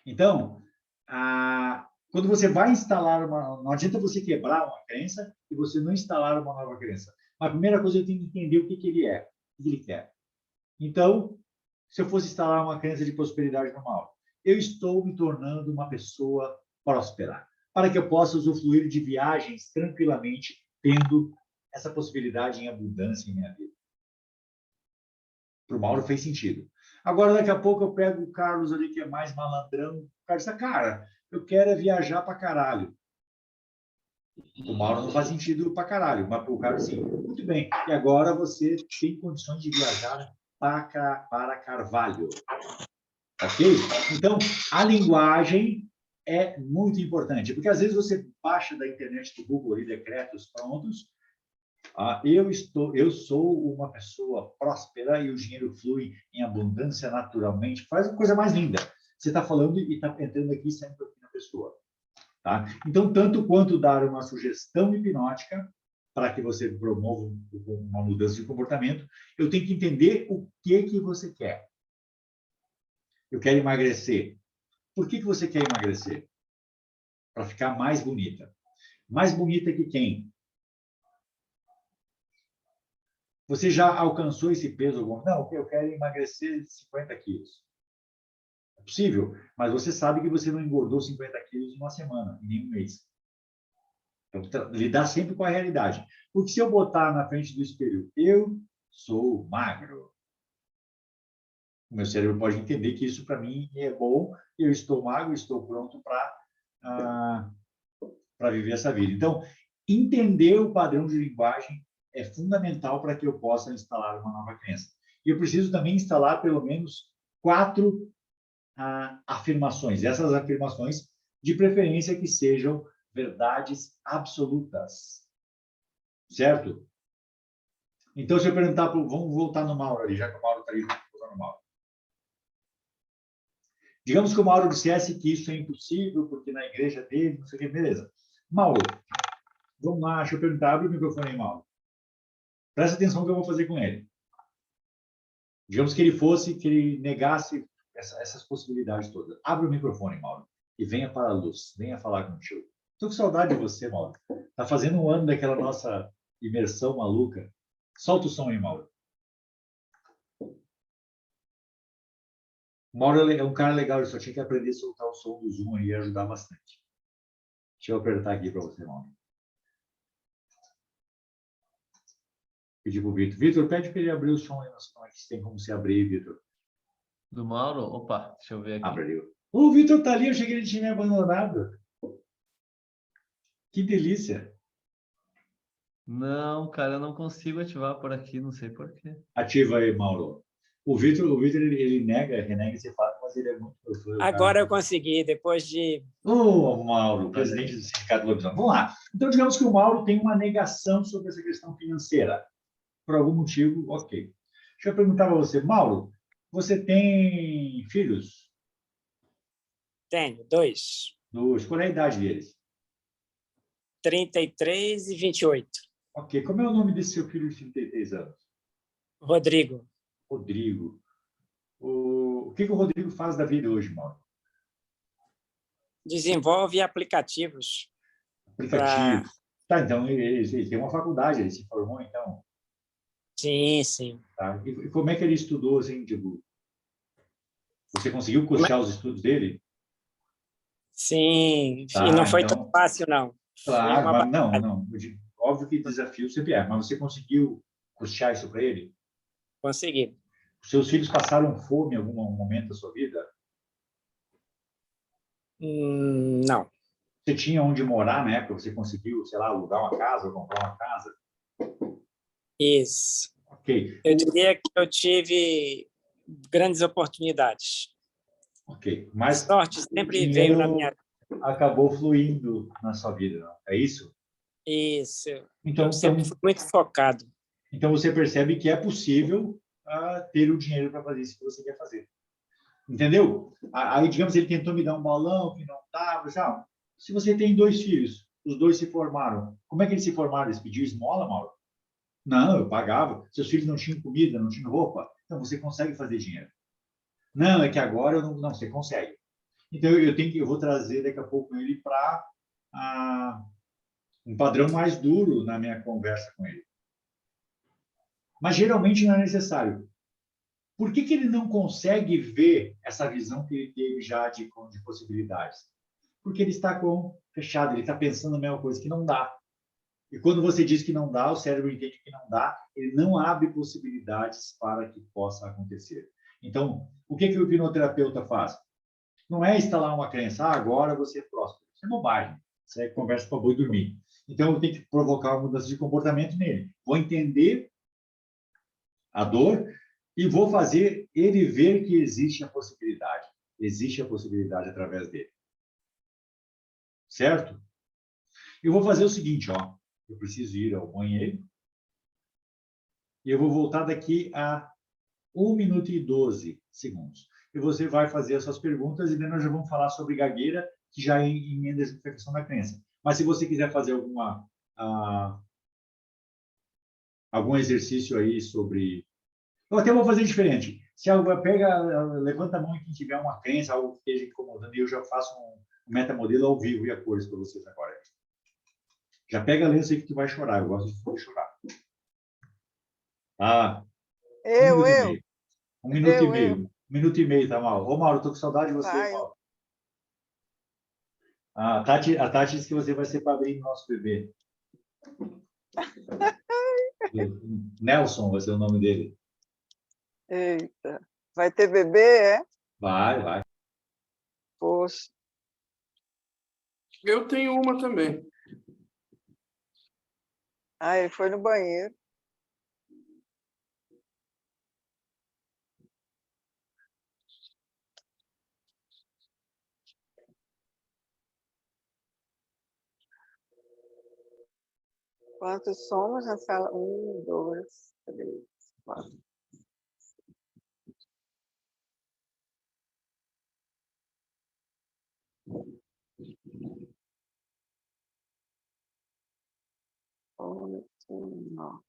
Então, quando você vai instalar não adianta você quebrar uma crença e você não instalar uma nova crença. A primeira coisa, eu tenho que entender o que ele é, o que ele quer. Então, se eu fosse instalar uma crença de prosperidade no Mauro, eu estou me tornando uma pessoa próspera, para que eu possa usufruir de viagens tranquilamente, tendo essa possibilidade em abundância em minha vida. Para o Mauro fez sentido. Agora, daqui a pouco, eu pego o Carlos ali, que é mais malandrão. O Carlos diz, cara, eu quero viajar para caralho. O Mauro não faz sentido para caralho, mas para o Carlos, sim. Muito bem. E agora você tem condições de viajar para Carvalho. Ok? Então, a linguagem é muito importante, porque às vezes você baixa da internet do Google ali, decretos prontos. Eu sou uma pessoa próspera e o dinheiro flui em abundância naturalmente. Faz a coisa mais linda. Você está falando e está entrando aqui e saindo aqui na pessoa. Tá? Então, tanto quanto dar uma sugestão hipnótica para que você promova uma mudança de comportamento, eu tenho que entender o que você quer. Eu quero emagrecer. Por que você quer emagrecer? Para ficar mais bonita. Mais bonita que quem? Você já alcançou esse peso? Não, eu quero emagrecer 50 quilos. É possível, mas você sabe que você não engordou 50 quilos em uma semana, em nenhum mês. Então, lidar sempre com a realidade. Porque se eu botar na frente do espelho, eu sou magro, o meu cérebro pode entender que isso para mim é bom, eu estou magro, estou pronto para viver essa vida. Então, entender o padrão de linguagem é fundamental para que eu possa instalar uma nova crença. E eu preciso também instalar pelo menos 4 afirmações. Essas afirmações, de preferência, que sejam verdades absolutas. Certo? Então, se eu perguntar, vamos voltar no Mauro ali, já que o Mauro está ali, vamos voltar no Mauro. Digamos que o Mauro dissesse que isso é impossível, porque na igreja dele, não sei o que, beleza. Mauro, vamos lá, deixa eu perguntar, abre o microfone aí, Mauro. Presta atenção no que eu vou fazer com ele. Digamos que ele negasse essas possibilidades todas. Abre o microfone, Mauro, e venha para a luz, venha falar contigo. Estou com saudade de você, Mauro. Está fazendo um ano daquela nossa imersão maluca. Solta o som aí, Mauro. O Mauro é um cara legal, ele só tinha que aprender a soltar o som do Zoom e ajudar bastante. Deixa eu apertar aqui para você, Mauro. Pedir para o Vitor. Vitor, pede para ele abrir o som aí. Como é que tem como se abrir, Vitor? Do Mauro? Opa, deixa eu ver aqui. Abriu. O Vitor está ali, eu achei que ele tinha me abandonado. Que delícia. Não, cara, eu não consigo ativar por aqui, não sei por quê. Ativa aí, Mauro. O Vitor ele renega esse fato, mas ele é muito professor. Agora eu consegui, depois de... Mauro, presidente do Sindicato do Lobisomem. Vamos lá. Então, digamos que o Mauro tem uma negação sobre essa questão financeira. Por algum motivo, ok. Deixa eu perguntar para você, Mauro, você tem filhos? Tenho 2. 2. Qual é a idade deles? 33 e 28. Ok. Como é o nome desse seu filho de 33 anos? Rodrigo. Rodrigo. O que o Rodrigo faz da vida hoje, Mauro? Desenvolve aplicativos. Aplicativos. Tá, então ele tem uma faculdade, ele se formou, então. Sim, sim. Tá? E como é que ele estudou, assim, tipo, você conseguiu custear os estudos dele? Sim, Tá, e não foi então, tão fácil, não. Claro, mas não. Óbvio que desafio sempre é, mas você conseguiu custear isso para ele? Consegui. Os seus filhos passaram fome em algum momento da sua vida? Não. Você tinha onde morar na época? Você conseguiu, sei lá, alugar uma casa ou comprar uma casa? Isso. Ok. Eu diria que eu tive grandes oportunidades. Ok. A Mas sorte sempre o veio na minha... acabou fluindo na sua vida, não? É isso? Isso. Então, Eu sempre fui muito focado. Então você percebe que é possível ter o dinheiro para fazer isso que você quer fazer. Entendeu? Aí, digamos, ele tentou me dar um balão que não estava. Se você tem 2 filhos, os 2 se formaram. Como é que eles se formaram? Eles pediram esmola, Mauro? Não, eu pagava. Seus filhos não tinham comida, não tinham roupa. Então, você consegue fazer dinheiro. Não, é que agora eu não, você consegue. Então, eu vou trazer daqui a pouco ele para um padrão mais duro na minha conversa com ele. Mas, geralmente, não é necessário. Por que ele não consegue ver essa visão que ele teve já de possibilidades? Porque ele está fechado, ele está pensando a mesma coisa, que não dá. E quando você diz que não dá, o cérebro entende que não dá, ele não abre possibilidades para que possa acontecer. Então, o que o hipnoterapeuta faz? Não é instalar uma crença, agora você é próspero. Isso é bobagem. Isso é conversa para boi dormir. Então, eu tenho que provocar uma mudança de comportamento nele. Vou entender a dor e vou fazer ele ver que existe a possibilidade. Existe a possibilidade através dele. Certo? Eu vou fazer o seguinte, ó. Eu preciso ir ao banheiro. E eu vou voltar daqui a 1 minuto e 12 segundos. E você vai fazer as suas perguntas e daí nós já vamos falar sobre gagueira, que já emenda a questão da crença. Mas se você quiser fazer algum exercício aí sobre... Eu até vou fazer diferente. Se alguém levanta a mão e quem tiver uma crença, algo que esteja incomodando, e eu já faço um metamodelo ao vivo e a cores para vocês agora. Já pega a lenço aí que tu vai chorar. Eu gosto de chorar. Ah, um Eu, minuto e eu, meio. 1 minuto e eu. meio. 1 minuto e meio, tá, Mauro? Ô, Mauro, tô com saudade de você, Tá, Mauro. A Tati disse que você vai ser padrinho do nosso bebê. Nelson vai ser o nome dele. Eita. Vai ter bebê, é? Vai, vai. Poxa. Eu tenho uma também. Ah, ele foi no banheiro. Quantos somos na sala? 1, 2, 3, 4. Oito, 9.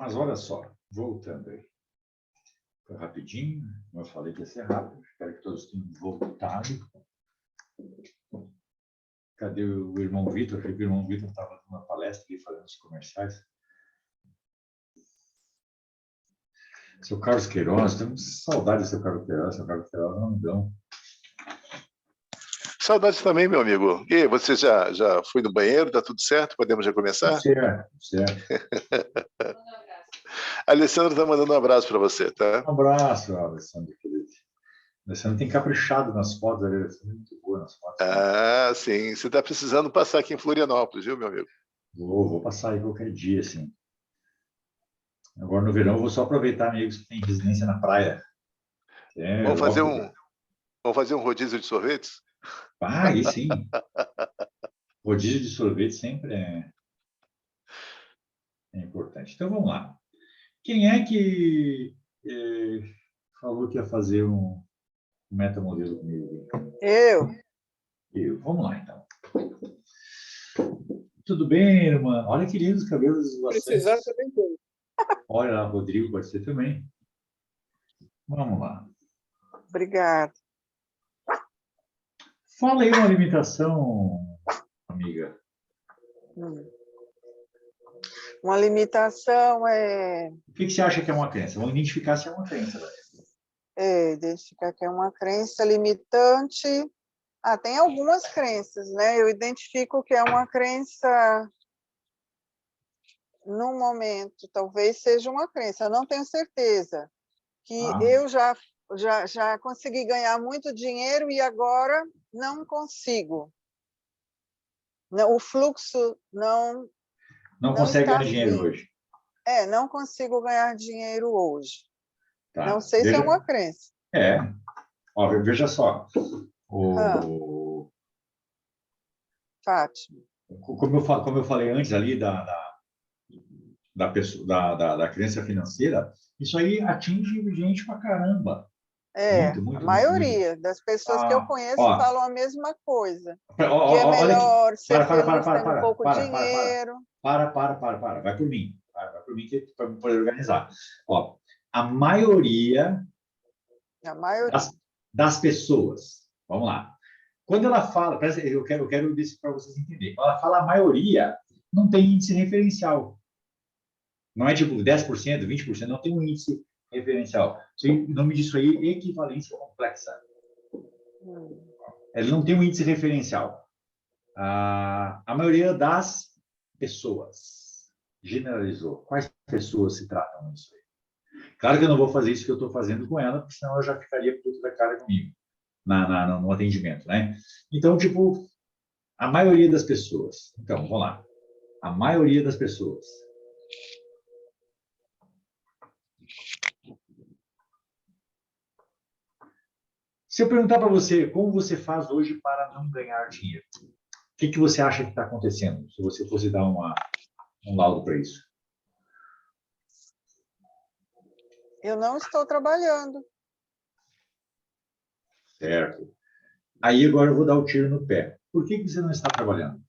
Mas olha só, voltando aí. Foi rapidinho, como eu falei que ia ser rápido. Espero que todos tenham voltado. Cadê o irmão Vitor? Achei que o irmão Vitor estava numa palestra ali fazendo os comerciais. Seu Carlos Queiroz, temos saudade do seu Carlos Queiroz. Seu Carlos Queiroz não dão. Saudades também, meu amigo. E você já foi no banheiro? Tá tudo certo? Podemos já começar? Certo, certo. A Alessandra está mandando um abraço para você, tá? Um abraço, Alessandro, querido. Alessandro tem caprichado nas fotos, a Alessandra é muito boa nas fotos. Ah, sim. Você está precisando passar aqui em Florianópolis, viu, meu amigo? Vou passar aí qualquer dia, assim. Agora no verão eu vou só aproveitar amigos que têm residência na praia. Vamos fazer um rodízio de sorvetes? Ah, aí sim. Rodízio de sorvete sempre é importante. Então vamos lá. Quem é que falou que ia fazer um metamodelo comigo? Vamos lá, então. Tudo bem, irmã? Olha que lindos os cabelos de vocês. Precisar também tem. Olha lá, Rodrigo pode ser também. Vamos lá. Obrigada. Fala aí uma limitação, amiga. Uma limitação é O que você acha que é uma crença? Vamos identificar se é uma crença. identificar que é uma crença limitante. Tem algumas crenças, né? Eu identifico que é uma crença no momento, talvez seja uma crença, eu não tenho certeza, que eu já consegui ganhar muito dinheiro e agora não consigo. O fluxo não consegue está ganhar dinheiro vindo. hoje. Não consigo ganhar dinheiro hoje. Tá. Não sei se é uma crença. Ó, veja só. Fátima. Como eu falei antes ali da crença financeira, isso aí atinge gente pra caramba. Muito, A maioria das pessoas que eu conheço falam a mesma coisa. Que é melhor ser feliz tendo pouco dinheiro. Vai por mim. Vai por mim para poder organizar. Ó, a maioria das pessoas, vamos lá. Quando ela fala, eu quero isso para vocês entenderem. Quando ela fala a maioria, não tem índice referencial. Não é tipo 10%, 20%, não tem um índice referencial. O nome disso aí é equivalência complexa. Ele não tem um índice referencial. A maioria das pessoas generalizou. Quais pessoas se tratam disso aí? Claro que eu não vou fazer isso que eu estou fazendo com ela, porque senão eu já ficaria puto da cara comigo no atendimento, né? Então, tipo, a maioria das pessoas. Então, vamos lá. A maioria das pessoas. Se eu perguntar para você como você faz hoje para não ganhar dinheiro, o que você acha que está acontecendo? Se você fosse dar um laudo para isso. Eu não estou trabalhando. Certo. Aí agora eu vou dar o tiro no pé. Por que você não está trabalhando?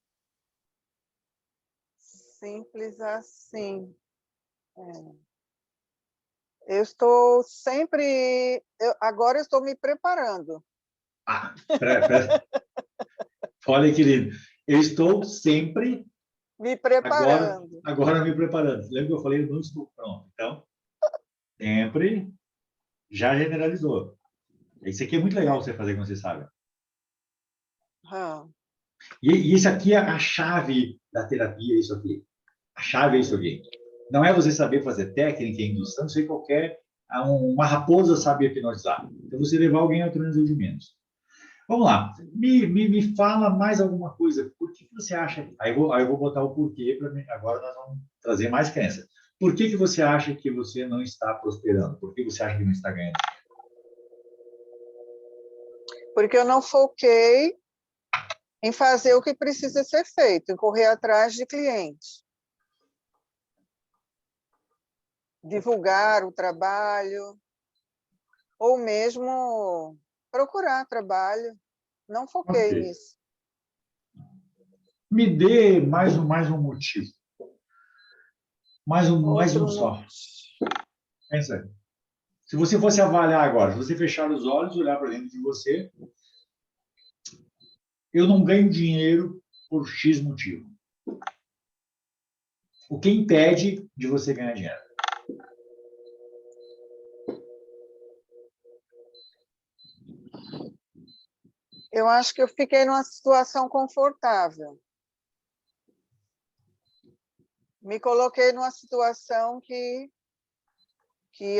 Simples assim. Eu estou sempre... agora eu estou me preparando. Olha, querido, eu estou sempre... Me preparando. Agora me preparando. Lembra que eu falei, eu não estou pronto. Então, sempre já generalizou. Isso aqui é muito legal você fazer quando você sabe. E isso aqui é a chave da terapia, isso aqui. A chave é isso aqui. Não é você saber fazer técnica, indução, isso aí uma raposa sabe hipnotizar. Então, você levar alguém ao transigimento. Vamos lá. Me fala mais alguma coisa. Por que você acha... Aí eu vou botar o porquê para mim. Agora nós vamos trazer mais crença. Por que você acha que você não está prosperando? Por que você acha que não está ganhando? Porque eu não foquei em fazer o que precisa ser feito, em correr atrás de clientes. Divulgar o trabalho, ou mesmo procurar trabalho. Não foquei nisso. Me dê mais um motivo. Mais um Outro só. Pensa aí. Se você fosse avaliar agora, se você fechar os olhos, olhar para dentro de você, eu não ganho dinheiro por X motivo. O que impede de você ganhar dinheiro? Eu acho que eu fiquei numa situação confortável. Me coloquei numa situação que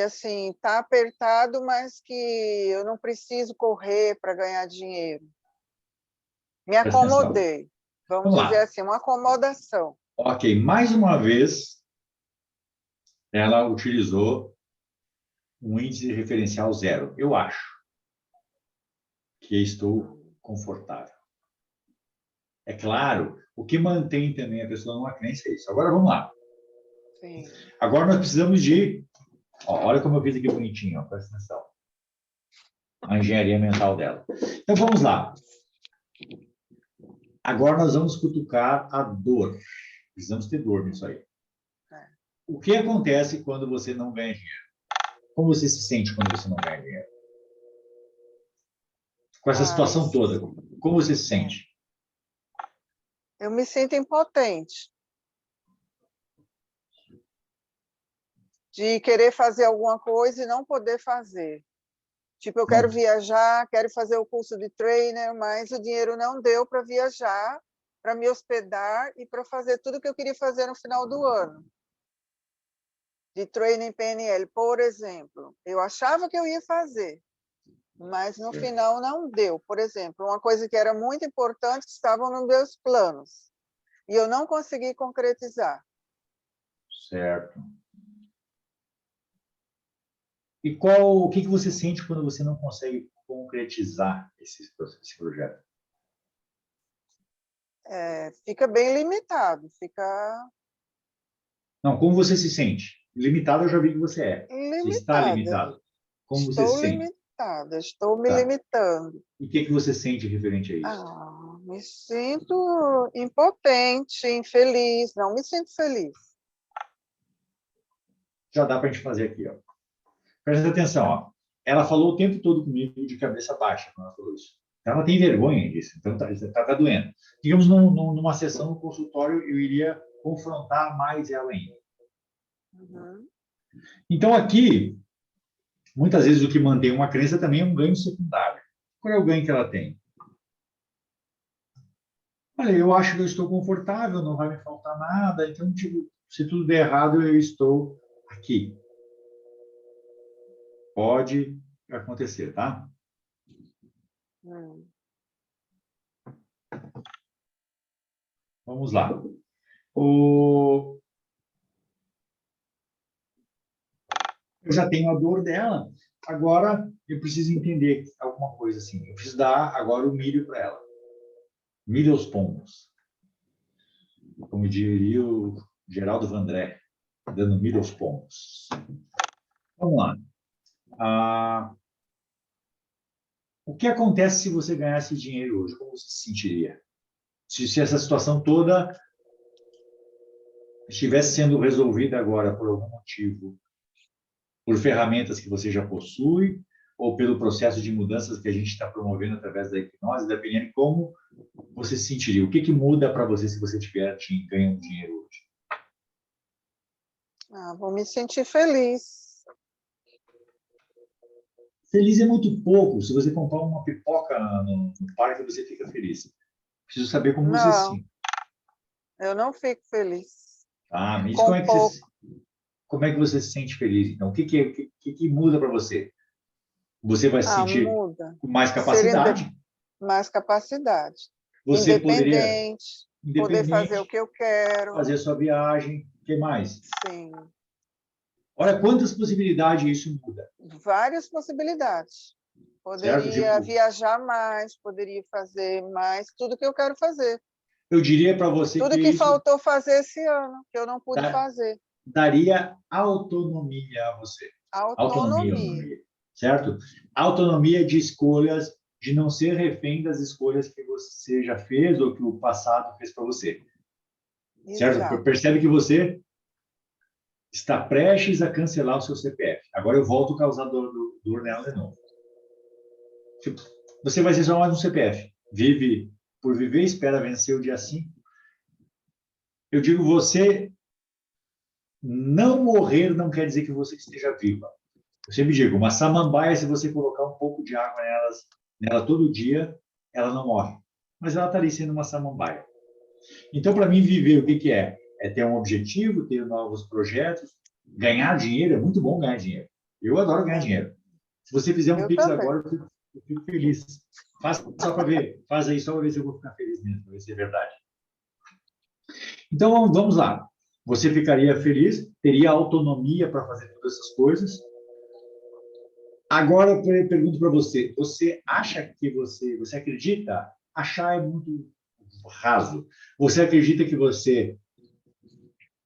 assim, está apertado, mas que eu não preciso correr para ganhar dinheiro. Me Presta atenção. acomodei. Vamos Vamos dizer lá. assim, uma acomodação. Ok, mais uma vez, ela utilizou um índice referencial 0. Eu acho que estou confortável. É claro, o que mantém também a pessoa numa crença é isso. Agora vamos lá. Sim. Agora nós precisamos de... Ó, olha como eu fiz aqui bonitinho, ó, presta atenção. A engenharia mental dela. Então vamos lá. Agora nós vamos cutucar a dor. Precisamos ter dor nisso aí. O que acontece quando você não ganha dinheiro? Como você se sente quando você não ganha dinheiro? Com essa situação toda, como você se sente? Eu me sinto impotente. De querer fazer alguma coisa e não poder fazer. Tipo, eu quero viajar, quero fazer o curso de trainer, mas o dinheiro não deu para viajar, para me hospedar e para fazer tudo que eu queria fazer no final do ano. De training PNL, por exemplo. Eu achava que eu ia fazer, mas no final não deu. Por exemplo, uma coisa que era muito importante que estava nos meus planos e eu não consegui concretizar. Certo. E o que você sente quando você não consegue concretizar esse projeto? Fica bem limitado, fica... Não, como você se sente? Limitado eu já vi que você é. Você está limitado. Como você se sente? Limitada, estou me limitando. E o que você sente referente a isso? Me sinto impotente, infeliz, não me sinto feliz. Já dá para a gente fazer aqui, ó. Presta atenção, ó. Ela falou o tempo todo comigo de cabeça baixa quando ela falou isso. Ela tem vergonha disso, então tá doendo. Digamos, numa sessão no consultório, eu iria confrontar mais ela ainda. Uhum. Então, aqui, muitas vezes o que mantém uma crença também é um ganho secundário. Qual é o ganho que ela tem? Olha, eu acho que eu estou confortável, não vai me faltar nada, então, tipo, se tudo der errado, eu estou aqui. Pode acontecer, tá? Vamos lá. Eu já tenho a dor dela, agora eu preciso entender alguma coisa assim. Eu preciso dar agora o milho para ela. Milho aos pombos. Como diria o Geraldo Vandré, dando milho aos pombos. Vamos lá. O que acontece se você ganhasse dinheiro hoje? Como você se sentiria? Se essa situação toda estivesse sendo resolvida agora por algum motivo, por ferramentas que você já possui, ou pelo processo de mudanças que a gente está promovendo através da hipnose, da PNL, como você se sentiria? O que muda para você se você tiver ganhando dinheiro hoje? Vou me sentir feliz. Feliz é muito pouco. Se você comprar uma pipoca no parque, você fica feliz. Preciso saber como você se sente. Eu não fico feliz. Mas como é que você se sente feliz? Então, o que muda para você? Você vai se sentir com mais capacidade? Mais capacidade. Você Independente, poder fazer o que eu quero. Fazer a sua viagem. O que mais? Sim. Olha quantas possibilidades isso muda. Várias possibilidades. Poderia viajar mais, poderia fazer mais, tudo que eu quero fazer. Eu diria para você tudo que faltou fazer esse ano, que eu não pude fazer. Daria autonomia a você. Autonomia. Certo? Autonomia de escolhas, de não ser refém das escolhas que você já fez ou que o passado fez para você. Exato. Certo? Percebe que você está prestes a cancelar o seu CPF. Agora eu volto a causar dor nela de novo. Tipo, você vai ser só mais um CPF. Vive por viver, espera vencer o dia 5. Eu digo, você não morrer não quer dizer que você esteja viva. Eu sempre digo, uma samambaia, se você colocar um pouco de água nela todo dia, ela não morre. Mas ela está ali sendo uma samambaia. Então, para mim, viver, o que é? É ter um objetivo, ter novos projetos. Ganhar dinheiro, é muito bom ganhar dinheiro. Eu adoro ganhar dinheiro. Se você fizer um Eu Pix também. agora, eu fico feliz. Faça só para ver. Faz aí só para ver se eu vou ficar feliz mesmo, para ver se é verdade. Então, vamos lá. Você ficaria feliz, teria autonomia para fazer todas essas coisas. Agora, eu pergunto para você, você acha que você acredita? Achar é muito raso. Você acredita que você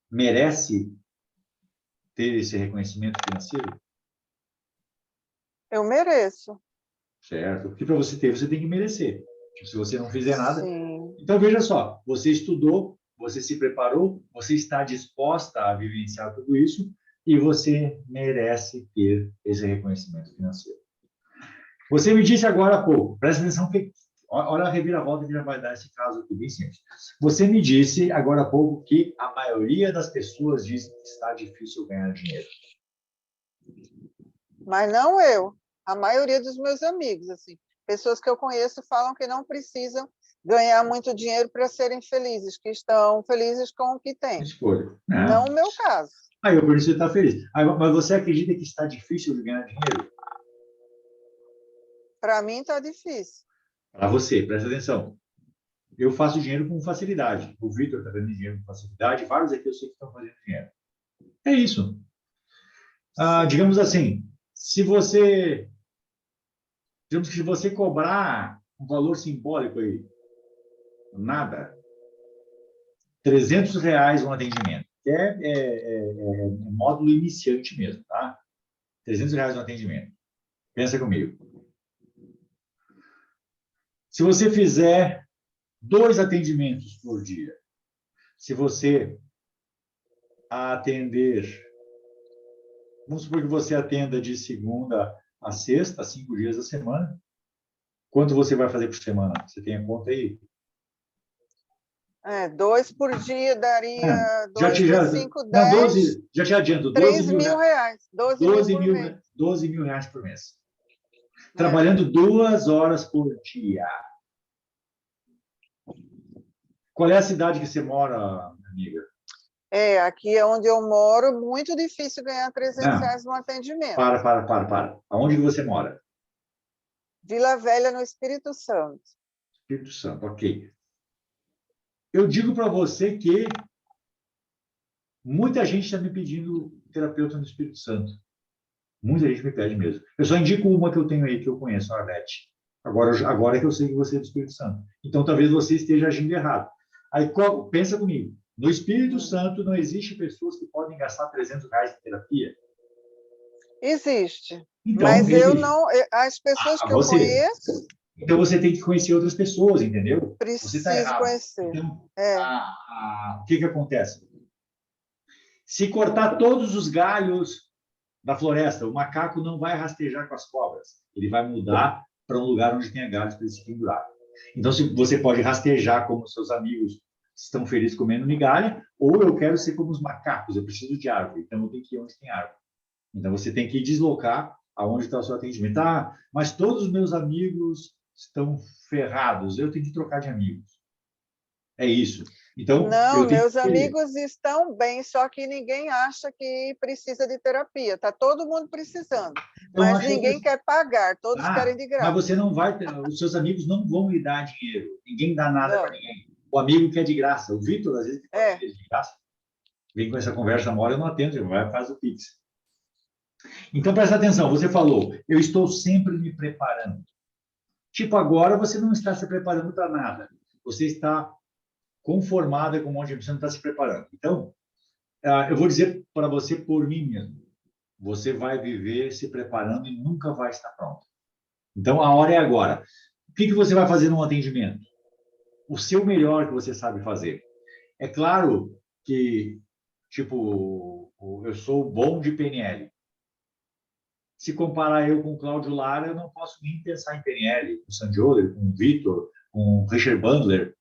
merece ter esse reconhecimento financeiro? Eu mereço. Certo? Porque para você ter, você tem que merecer. Tipo, se você não fizer nada. Sim. Então, veja só, você estudou, você se preparou, você está disposta a vivenciar tudo isso e você merece ter esse reconhecimento financeiro. Você me disse agora há pouco, presta atenção, que olha a reviravolta que já vai dar esse caso aqui, bem simples. Você me disse agora há pouco que a maioria das pessoas diz que está difícil ganhar dinheiro. Mas não eu. A maioria dos meus amigos, assim, pessoas que eu conheço falam que não precisam ganhar muito dinheiro para serem felizes, que estão felizes com o que têm. Escolha. Não o meu caso. Aí eu por isso você está feliz. Mas você acredita que está difícil de ganhar dinheiro? Para mim está difícil. Para você, presta atenção. Eu faço dinheiro com facilidade. O Vitor está fazendo dinheiro com facilidade. Vários aqui eu sei que estão fazendo dinheiro. É isso. Digamos assim, digamos que se você cobrar um valor simbólico aí, nada, R$300 um atendimento, que é módulo iniciante mesmo, tá? R$300 um atendimento. Pensa comigo. Se você fizer 2 atendimentos por dia, se você atender, vamos supor que você atenda de segunda a sexta, 5 dias da semana, quanto você vai fazer por semana? Você tem a conta aí? 2 por dia daria 2 já, por 5, não, 10, 12, já te adianto, 3 mil reais. 12 mil reais por mês. Trabalhando 2 horas por dia. Qual é a cidade que você mora, minha amiga? Aqui é onde eu moro, muito difícil ganhar R$300 no atendimento. Para. Aonde que você mora? Vila Velha, no Espírito Santo. Espírito Santo, ok. Eu digo para você que muita gente está me pedindo terapeuta no Espírito Santo. Muita gente me pede mesmo. Eu só indico uma que eu tenho aí, que eu conheço, a Arlete. Agora é que eu sei que você é do Espírito Santo. Então, talvez você esteja agindo errado. Aí, pensa comigo. No Espírito Santo, não existe pessoas que podem gastar R$300 em terapia? Existe. Então, mas eu existe. não... As pessoas que eu conheço... Então, você tem que conhecer outras pessoas, entendeu? Preciso você está errado. conhecer. Então, o que acontece? Se cortar todos os galhos da floresta, o macaco não vai rastejar com as cobras. Ele vai mudar para um lugar onde tenha galhos para ele se pendurar. Então, se você pode rastejar como seus amigos estão felizes comendo migalha, ou eu quero ser como os macacos, eu preciso de árvore, então eu tenho que ir onde tem árvore. Então, você tem que deslocar aonde está o seu atendimento. Mas todos os meus amigos estão ferrados, eu tenho que trocar de amigos. É isso. Então, não, meus amigos estão bem, só que ninguém acha que precisa de terapia. Está todo mundo precisando, mas ninguém quer pagar, todos querem de graça. Mas você não vai, os seus amigos não vão lhe dar dinheiro, ninguém dá nada para ninguém. O amigo quer de graça. O Vitor, às vezes, quer de graça. Vem com essa conversa, uma hora eu não atendo, ele vai faz o Pix. Então, presta atenção, você falou, eu estou sempre me preparando. Tipo, agora você não está se preparando para nada. Você está conformada com um monte de gente, você não está se preparando. Então, eu vou dizer para você por mim mesmo. Você vai viver se preparando e nunca vai estar pronto. Então, a hora é agora. O que você vai fazer num atendimento? O seu melhor que você sabe fazer. É claro que Tipo, eu sou bom de PNL. Se comparar eu com o Cláudio Lara, eu não posso nem pensar em PNL, com o Sandy Oder, com o Vitor, com o Richard Bandler.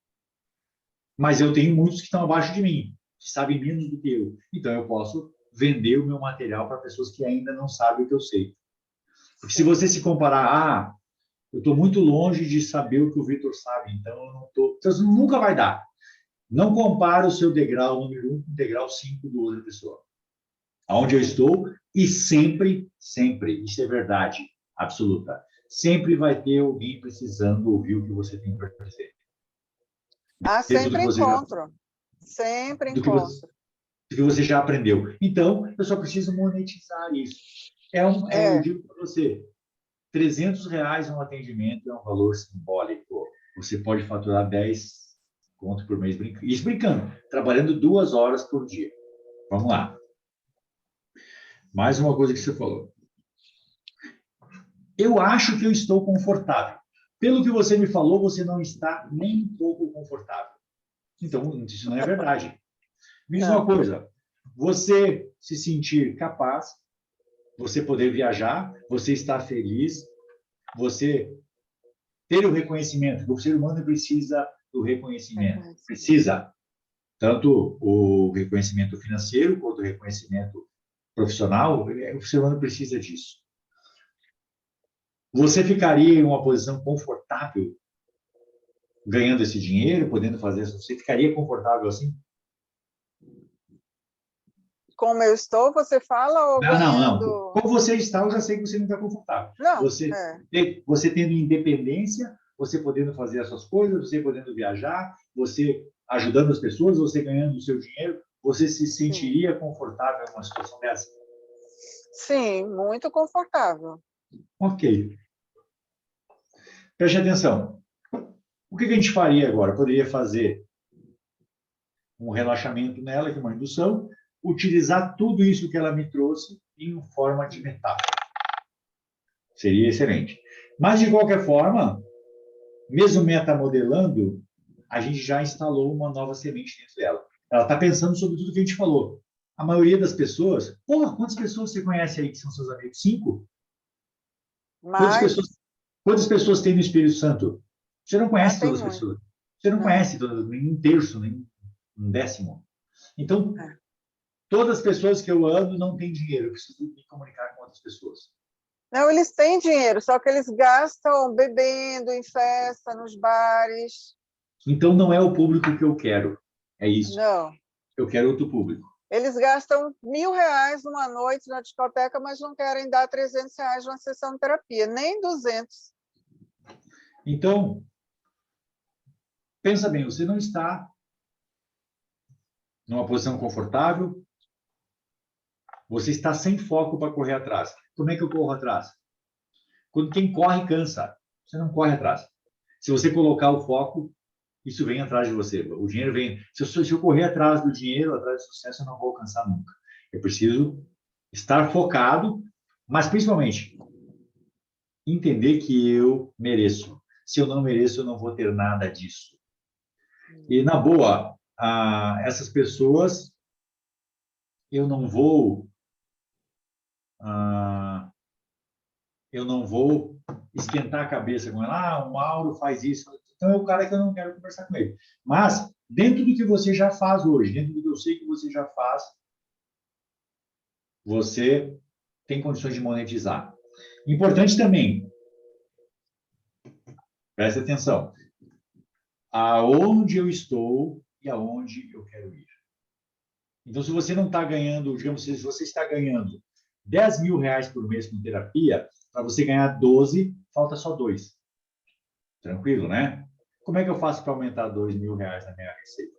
Mas eu tenho muitos que estão abaixo de mim, que sabem menos do que eu. Então, eu posso vender o meu material para pessoas que ainda não sabem o que eu sei. Porque se você se comparar, eu estou muito longe de saber o que o Vitor sabe, então eu não estou... Então, nunca vai dar. Não compare o seu degrau número 1 com o degrau 5 do outra pessoa. Aonde eu estou, e sempre, isso é verdade absoluta, sempre vai ter alguém precisando ouvir o que você tem para dizer. Sempre encontro. Sempre encontro. Do que você já aprendeu. Então, eu só preciso monetizar isso. Eu digo para você, R$300 um atendimento é um valor simbólico. Você pode faturar 10 conto por mês brincando. Isso brincando, trabalhando 2 horas por dia. Vamos lá. Mais uma coisa que você falou. Eu acho que eu estou confortável. Pelo que você me falou, você não está nem um pouco confortável. Então, isso não é verdade. Me diz uma coisa. Você se sentir capaz, você poder viajar, você estar feliz, você ter o reconhecimento. O ser humano precisa do reconhecimento. Precisa. Tanto o reconhecimento financeiro quanto o reconhecimento profissional, o ser humano precisa disso. Você ficaria em uma posição confortável ganhando esse dinheiro, podendo fazer isso? Você ficaria confortável assim? Como eu estou, você fala? Ou não. Como você está, eu já sei que você não está confortável. Não, você tendo independência, você podendo fazer as suas coisas, você podendo viajar, você ajudando as pessoas, você ganhando o seu dinheiro, você se sentiria confortável em uma situação dessa? Sim, muito confortável. Ok. Preste atenção. O que a gente faria agora? Poderia fazer um relaxamento nela, que é uma indução, utilizar tudo isso que ela me trouxe em forma de metáfora. Seria excelente. Mas, de qualquer forma, mesmo metamodelando, a gente já instalou uma nova semente dentro dela. Ela está pensando sobre tudo que a gente falou. A maioria das pessoas... quantas pessoas você conhece aí que são seus amigos? 5? Quantas pessoas tem no Espírito Santo? Você não conhece todas as pessoas. Você não conhece nem um terço, nem um décimo. Então, todas as pessoas que eu ando não têm dinheiro. Eu preciso me comunicar com outras pessoas. Não, eles têm dinheiro, só que eles gastam bebendo, em festa, nos bares. Então, não é o público que eu quero. É isso. Não. Eu quero outro público. Eles gastam R$1.000 numa noite na discoteca, mas não querem dar R$300 numa sessão de terapia, nem 200. Então, pensa bem, você não está numa posição confortável, você está sem foco para correr atrás. Como é que eu corro atrás? Quando quem corre cansa, você não corre atrás. Se você colocar o foco, isso vem atrás de você. O dinheiro vem. Se eu correr atrás do dinheiro, atrás do sucesso, eu não vou alcançar nunca. Eu preciso estar focado, mas principalmente entender que eu mereço. Se eu não mereço, eu não vou ter nada disso. E, na boa, essas pessoas, eu não vou esquentar a cabeça com ela. O Mauro faz isso. Então, é o cara que eu não quero conversar com ele. Mas, dentro do que você já faz hoje, dentro do que eu sei que você já faz, você tem condições de monetizar. Importante também, preste atenção, aonde eu estou e aonde eu quero ir. Então, se você não está ganhando, digamos, se você está ganhando R$10.000 por mês com terapia, para você ganhar 12, falta só 2. Tranquilo, né? Como é que eu faço para aumentar R$2.000 na minha receita?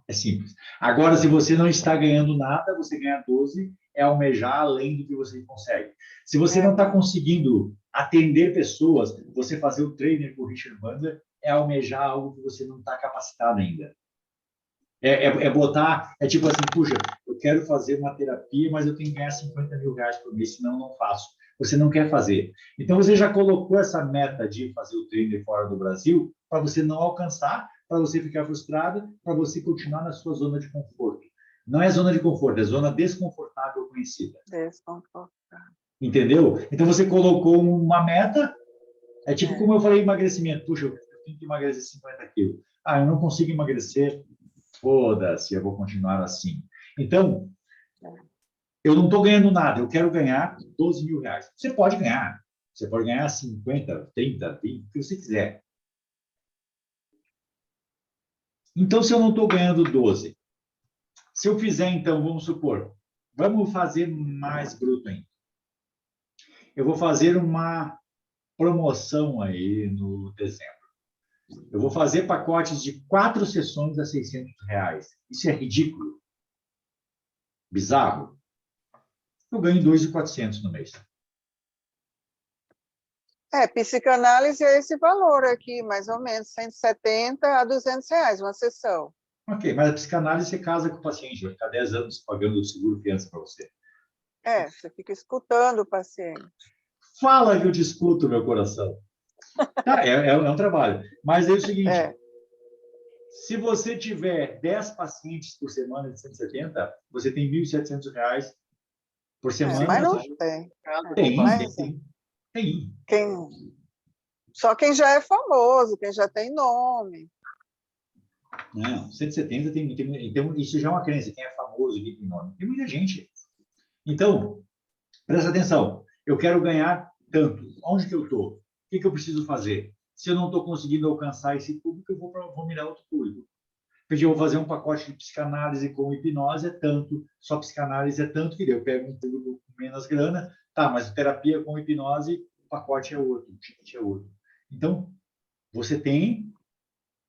É simples. Agora, se você não está ganhando nada, você ganhar 12, é almejar além do que você consegue. Se você não está conseguindo atender pessoas, você fazer o trainer com o Richard Bandler, é almejar algo que você não está capacitado ainda. É tipo assim, puxa, eu quero fazer uma terapia, mas eu tenho que ganhar R$50.000 por mês, senão eu não faço. Você não quer fazer. Então, você já colocou essa meta de fazer o trainer fora do Brasil para você não alcançar, para você ficar frustrada, para você continuar na sua zona de conforto. Não é zona de conforto, é zona desconfortável conhecida. Desconforto. Entendeu? Então, você colocou uma meta, é tipo como eu falei, emagrecimento. Puxa, eu tenho que emagrecer 50 quilos. Ah, eu não consigo emagrecer. Foda-se, eu vou continuar assim. Então, eu não estou ganhando nada, eu quero ganhar 12 mil reais. Você pode ganhar. Você pode ganhar 50, 30, 20, o que você quiser. Então, se eu não estou ganhando 12, se eu fizer, então, vamos supor, vamos fazer mais bruto ainda. Eu vou fazer uma promoção aí no dezembro. Eu vou fazer pacotes de 4 sessões a 600 reais. Isso é ridículo. Bizarro. Eu ganho 2.400 no mês. Psicanálise é esse valor aqui, mais ou menos, 170 a 200 reais, uma sessão. Ok, mas a psicanálise você casa com o paciente, vai ficar 10 anos pagando o seguro fiança para você. Você fica escutando o paciente. Fala que eu te escuto, meu coração. Tá, é um trabalho. Mas é o seguinte, se você tiver 10 pacientes por semana de 170, você tem 1.700 reais por semana. Mas não tem. Tem. Só quem já é famoso, quem já tem nome. Não, 170 tem. Então, isso já é uma crença. Quem é famoso, quem tem nome. Tem muita gente. Então, presta atenção. Eu quero ganhar tanto. Onde que eu estou? O que eu preciso fazer? Se eu não estou conseguindo alcançar esse público, eu vou mirar outro público. Porque eu vou fazer um pacote de psicanálise com hipnose, é tanto. Só psicanálise é tanto, que eu pego um público com menos grana. Tá, mas terapia com hipnose, o pacote é outro, o ticket é outro. Então, você tem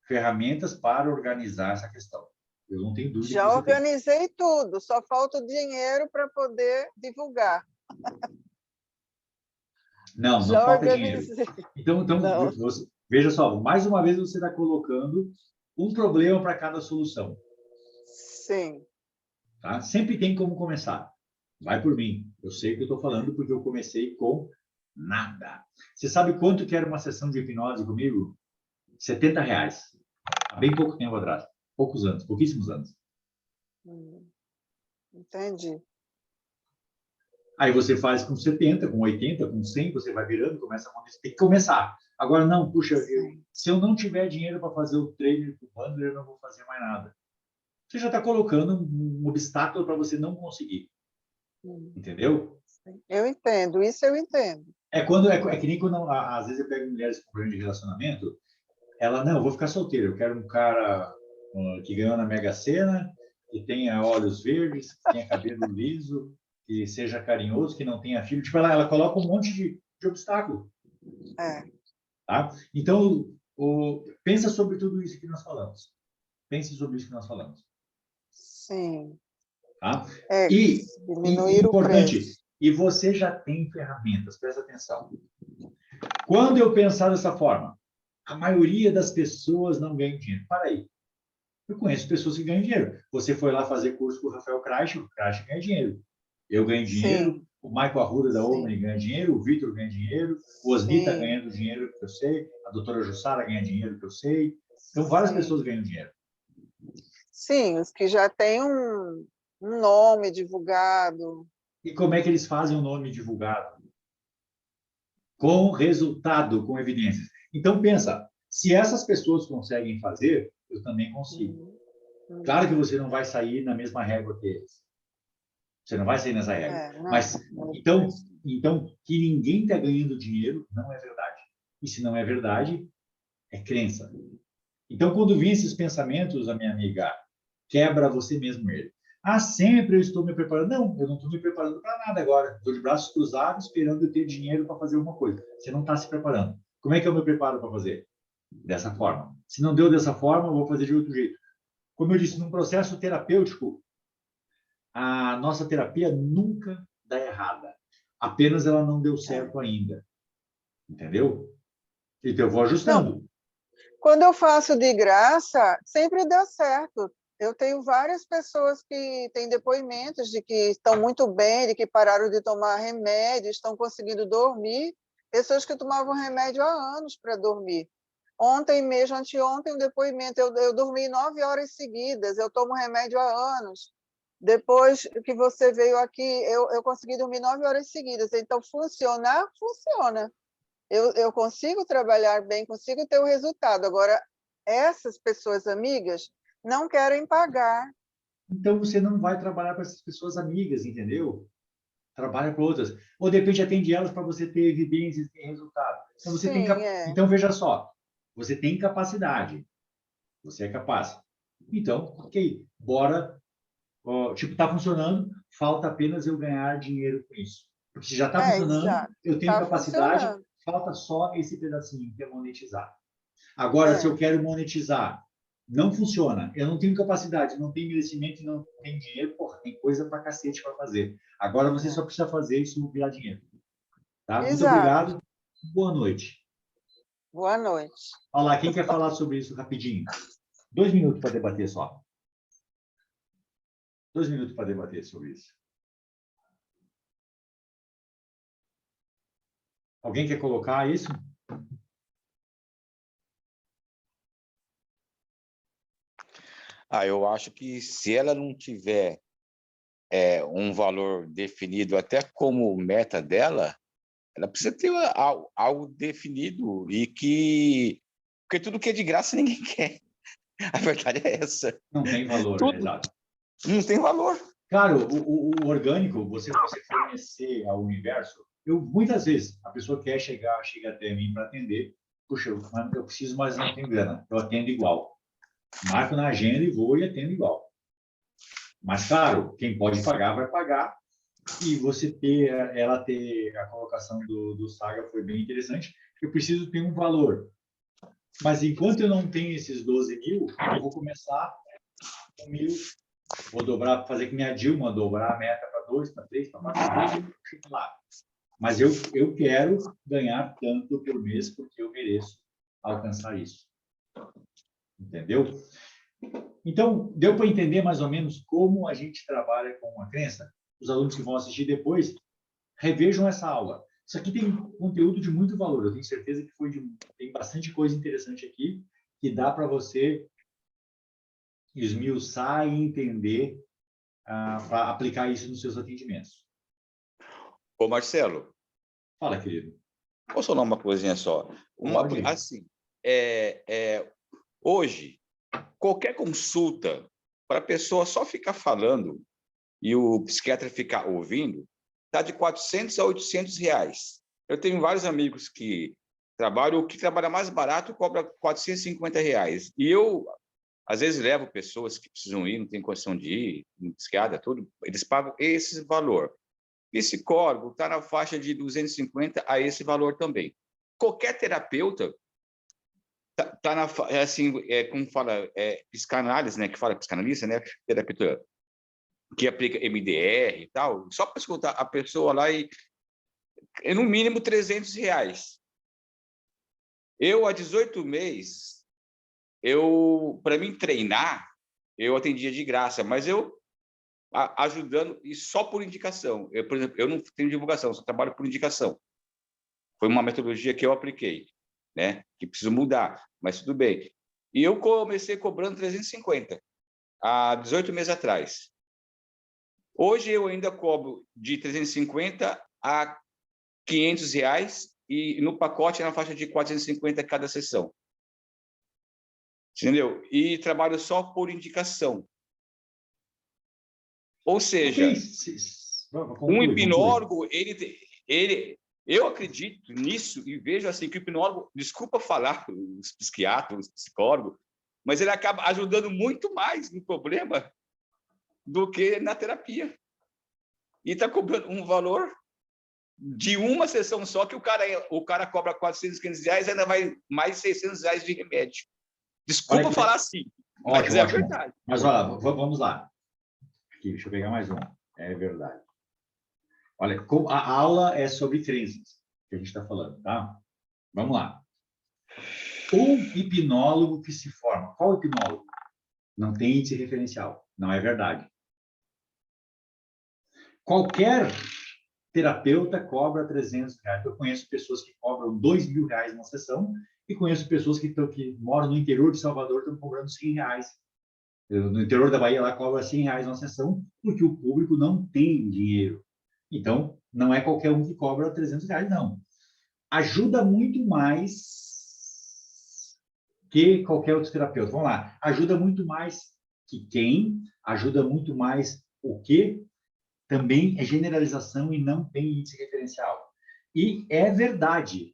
ferramentas para organizar essa questão. Eu não tenho dúvida. Já organizei tudo, só falta o dinheiro para poder divulgar. Não falta dinheiro. Então veja só, mais uma vez você está colocando um problema para cada solução. Sim. Tá? Sempre tem como começar. Vai por mim. Eu sei o que eu estou falando porque eu comecei com nada. Você sabe quanto que era uma sessão de hipnose comigo? 70 reais. Há bem pouco tempo atrás. Poucos anos, pouquíssimos anos. Entendi. Aí você faz com 70, com 80, com 100, você vai virando, começa a acontecer. Tem que começar. Agora, não, puxa, se eu não tiver dinheiro para fazer o trainer com o bundler, eu não vou fazer mais nada. Você já está colocando um obstáculo para você não conseguir. Entendeu? Eu entendo, isso eu entendo. É que nem quando, às vezes, eu pego mulheres com problema de relacionamento, ela, não, eu vou ficar solteira, eu quero um cara que ganhou na Mega Sena, que tenha olhos verdes, que tenha cabelo liso, que seja carinhoso, que não tenha filho. Tipo, ela coloca um monte de obstáculo. Tá? Então, pensa sobre tudo isso que nós falamos. Pense sobre isso que nós falamos. Sim. Tá? Diminuir importante, o preço. E você já tem ferramentas, presta atenção. Quando eu pensar dessa forma, a maioria das pessoas não ganha dinheiro. Para aí. Eu conheço pessoas que ganham dinheiro. Você foi lá fazer curso com o Rafael Craich, o Craich ganha dinheiro. Eu ganho dinheiro, Sim. O Michael Arruda da Omni ganha dinheiro, o Vitor ganha dinheiro, o Osni está ganhando dinheiro, que eu sei, a doutora Jussara ganha dinheiro, que eu sei. Então, várias pessoas ganham dinheiro. Sim, os que já têm um nome divulgado. E como é que eles fazem o nome divulgado? Com resultado, com evidências. Então, pensa, se essas pessoas conseguem fazer, eu também consigo. Claro que você não vai sair na mesma régua que eles. Você não vai sair nessa régua. Mas, então, que ninguém está ganhando dinheiro não é verdade. E se não é verdade, é crença. Então, quando vem esses pensamentos, a minha amiga, quebra você mesmo ele. Ah, sempre eu estou me preparando. Não, eu não estou me preparando para nada agora. Estou de braços cruzados esperando eu ter dinheiro para fazer alguma coisa. Você não está se preparando. Como é que eu me preparo para fazer? Dessa forma. Se não deu dessa forma, eu vou fazer de outro jeito. Como eu disse, num processo terapêutico, a nossa terapia nunca dá errada. Apenas ela não deu certo ainda. Entendeu? Então eu vou ajustando. Não. Quando eu faço de graça, sempre dá certo. Eu tenho várias pessoas que têm depoimentos de que estão muito bem, de que pararam de tomar remédio, estão conseguindo dormir. Pessoas que tomavam remédio há anos para dormir. Ontem mesmo, anteontem, um depoimento, eu dormi 9 horas seguidas, eu tomo remédio há anos. Depois que você veio aqui, eu consegui dormir 9 horas seguidas. Então, funcionar, funciona. Eu consigo trabalhar bem, consigo ter o resultado. Agora, essas pessoas amigas não querem pagar. Então, você não vai trabalhar para essas pessoas amigas, entendeu? Trabalha para outras. Ou, de repente, atende elas para você ter evidências e resultado. Então, você tem Sim, é. Então, veja só. Você tem capacidade. Você é capaz. Então, ok. Bora. Tipo, está funcionando. Falta apenas eu ganhar dinheiro com isso. Porque se já está funcionando, Exato. eu tenho Está capacidade. funcionando. Falta só esse pedacinho, que é monetizar. Agora, se eu quero monetizar, não funciona. Eu não tenho capacidade, não tenho merecimento, não tenho dinheiro. Porra, tem coisa pra cacete para fazer. Agora você só precisa fazer isso virar dinheiro. Tá? Muito Exato. obrigado. Boa noite. Boa noite. Olha lá, quem quer falar sobre isso rapidinho? 2 minutos para debater só. 2 minutos para debater sobre isso. Alguém quer colocar isso? Eu acho que se ela não tiver um valor definido até como meta dela, ela precisa ter algo definido e que... Porque tudo que é de graça ninguém quer. A verdade é essa. Não tem valor, Tudo. exato. Não tem valor. Claro, o orgânico, você fornecer ao universo, muitas vezes a pessoa chega até mim para atender, puxa, eu preciso, mas não tenho grana, eu atendo igual. Marco na agenda e vou e atendo igual. Mas, claro, quem pode pagar, vai pagar, e ela ter a colocação do Saga foi bem interessante, eu preciso ter um valor. Mas enquanto eu não tenho esses 12 mil, eu vou começar com 1.000. Vou dobrar, fazer que nem a Dilma, dobrar a meta para 2, para 3, para 4, lá. Mas eu quero ganhar tanto por mês porque eu mereço alcançar isso. Entendeu? Então, deu para entender mais ou menos como a gente trabalha com uma crença? Os alunos que vão assistir depois, revejam essa aula. Isso aqui tem conteúdo de muito valor. Eu tenho certeza que tem bastante coisa interessante aqui que dá para você esmiuçar e entender para aplicar isso nos seus atendimentos. Ô, Marcelo. Fala, querido. Posso falar uma coisinha só? Assim, hoje, qualquer consulta, para a pessoa só ficar falando e o psiquiatra ficar ouvindo, está de R$400 a R$800. Eu tenho vários amigos que trabalham, o que trabalha mais barato cobra R$450. E eu... Às vezes levo pessoas que precisam ir, não tem condição de ir, no psiquiatra, tudo, eles pagam esse valor. Psicólogo está na faixa de 250 a esse valor também. Qualquer terapeuta está na assim, como fala, psicanálise, né, que fala psicanalista, né, terapeuta que aplica MDR e tal, só para escutar a pessoa lá e no mínimo R$300. Eu, há 18 meses, para mim treinar, eu atendia de graça, mas eu ajudando e só por indicação. Por exemplo, eu não tenho divulgação, só trabalho por indicação. Foi uma metodologia que eu apliquei, né? Que preciso mudar, mas tudo bem. E eu comecei cobrando 350 há 18 meses atrás. Hoje eu ainda cobro de 350 a R$500 e no pacote é na faixa de 450 cada sessão. Entendeu? E trabalho só por indicação. Ou seja, um hipnólogo, eu acredito nisso e vejo assim que o hipnólogo, desculpa falar, os psiquiatras, os psicólogos, mas ele acaba ajudando muito mais no problema do que na terapia. E está cobrando um valor de uma sessão só que o cara cobra R$400, R$500 e ainda vai mais R$600 de remédio. Desculpa falar assim, mas é verdade. Mas olha, vamos lá. Aqui, deixa eu pegar mais um. É verdade. Olha, a aula é sobre crenças que a gente está falando, tá? Vamos lá. O hipnólogo que se forma. Qual hipnólogo? Não tem índice referencial. Não é verdade. Qualquer terapeuta cobra R$300. Eu conheço pessoas que cobram R$2.000 na sessão e conheço pessoas que moram no interior de Salvador estão cobrando R$100. No interior da Bahia, lá cobra R$100 uma sessão, porque o público não tem dinheiro. Então, não é qualquer um que cobra R$300, não. Ajuda muito mais que qualquer outro terapeuta. Vamos lá. Ajuda muito mais que quem? Ajuda muito mais o que? Também é generalização e não tem índice referencial. E é verdade.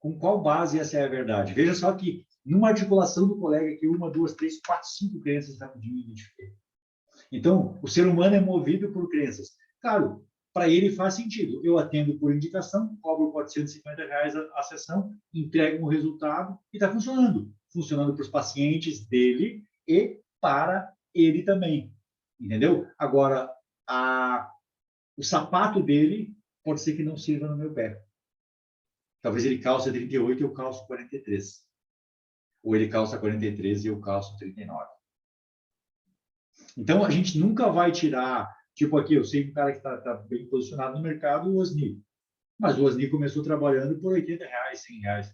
Com qual base essa é a verdade? Veja só que numa articulação do colega que 1, 2, 3, 4, 5 crenças rapidinho identifiquei. Então, o ser humano é movido por crenças. Claro, para ele faz sentido. Eu atendo por indicação, cobro R$450 a sessão, entrego um resultado e está funcionando. Funcionando para os pacientes dele e para ele também. Entendeu? Agora, o sapato dele pode ser que não sirva no meu pé. Talvez ele calça 38 e eu calço 43. Ou ele calça 43 e eu calço 39. Então, a gente nunca vai tirar... Tipo aqui, eu sei um cara que está bem posicionado no mercado, o Osni. Mas o Osni começou trabalhando por R$80, R$100.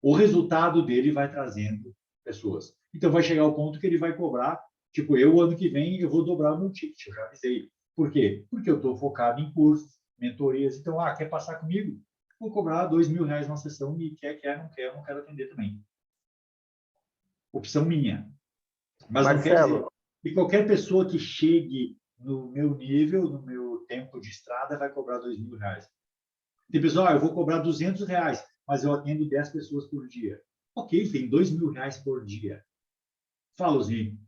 O resultado dele vai trazendo pessoas. Então, vai chegar ao ponto que ele vai cobrar... Tipo, eu, ano que vem, eu vou dobrar o meu ticket. Eu já avisei. Por quê? Porque eu estou focado em cursos, mentorias. Então, quer passar comigo? Vou cobrar R$2.000 na sessão e quer, não quero atender também. Opção minha. Mas Marcelo, não quer dizer que qualquer pessoa que chegue no meu nível, no meu tempo de estrada, vai cobrar R$2.000. Tem pessoal, eu vou cobrar R$200, mas eu atendo 10 pessoas por dia. Ok, tem R$2.000 por dia. Fala, Osni.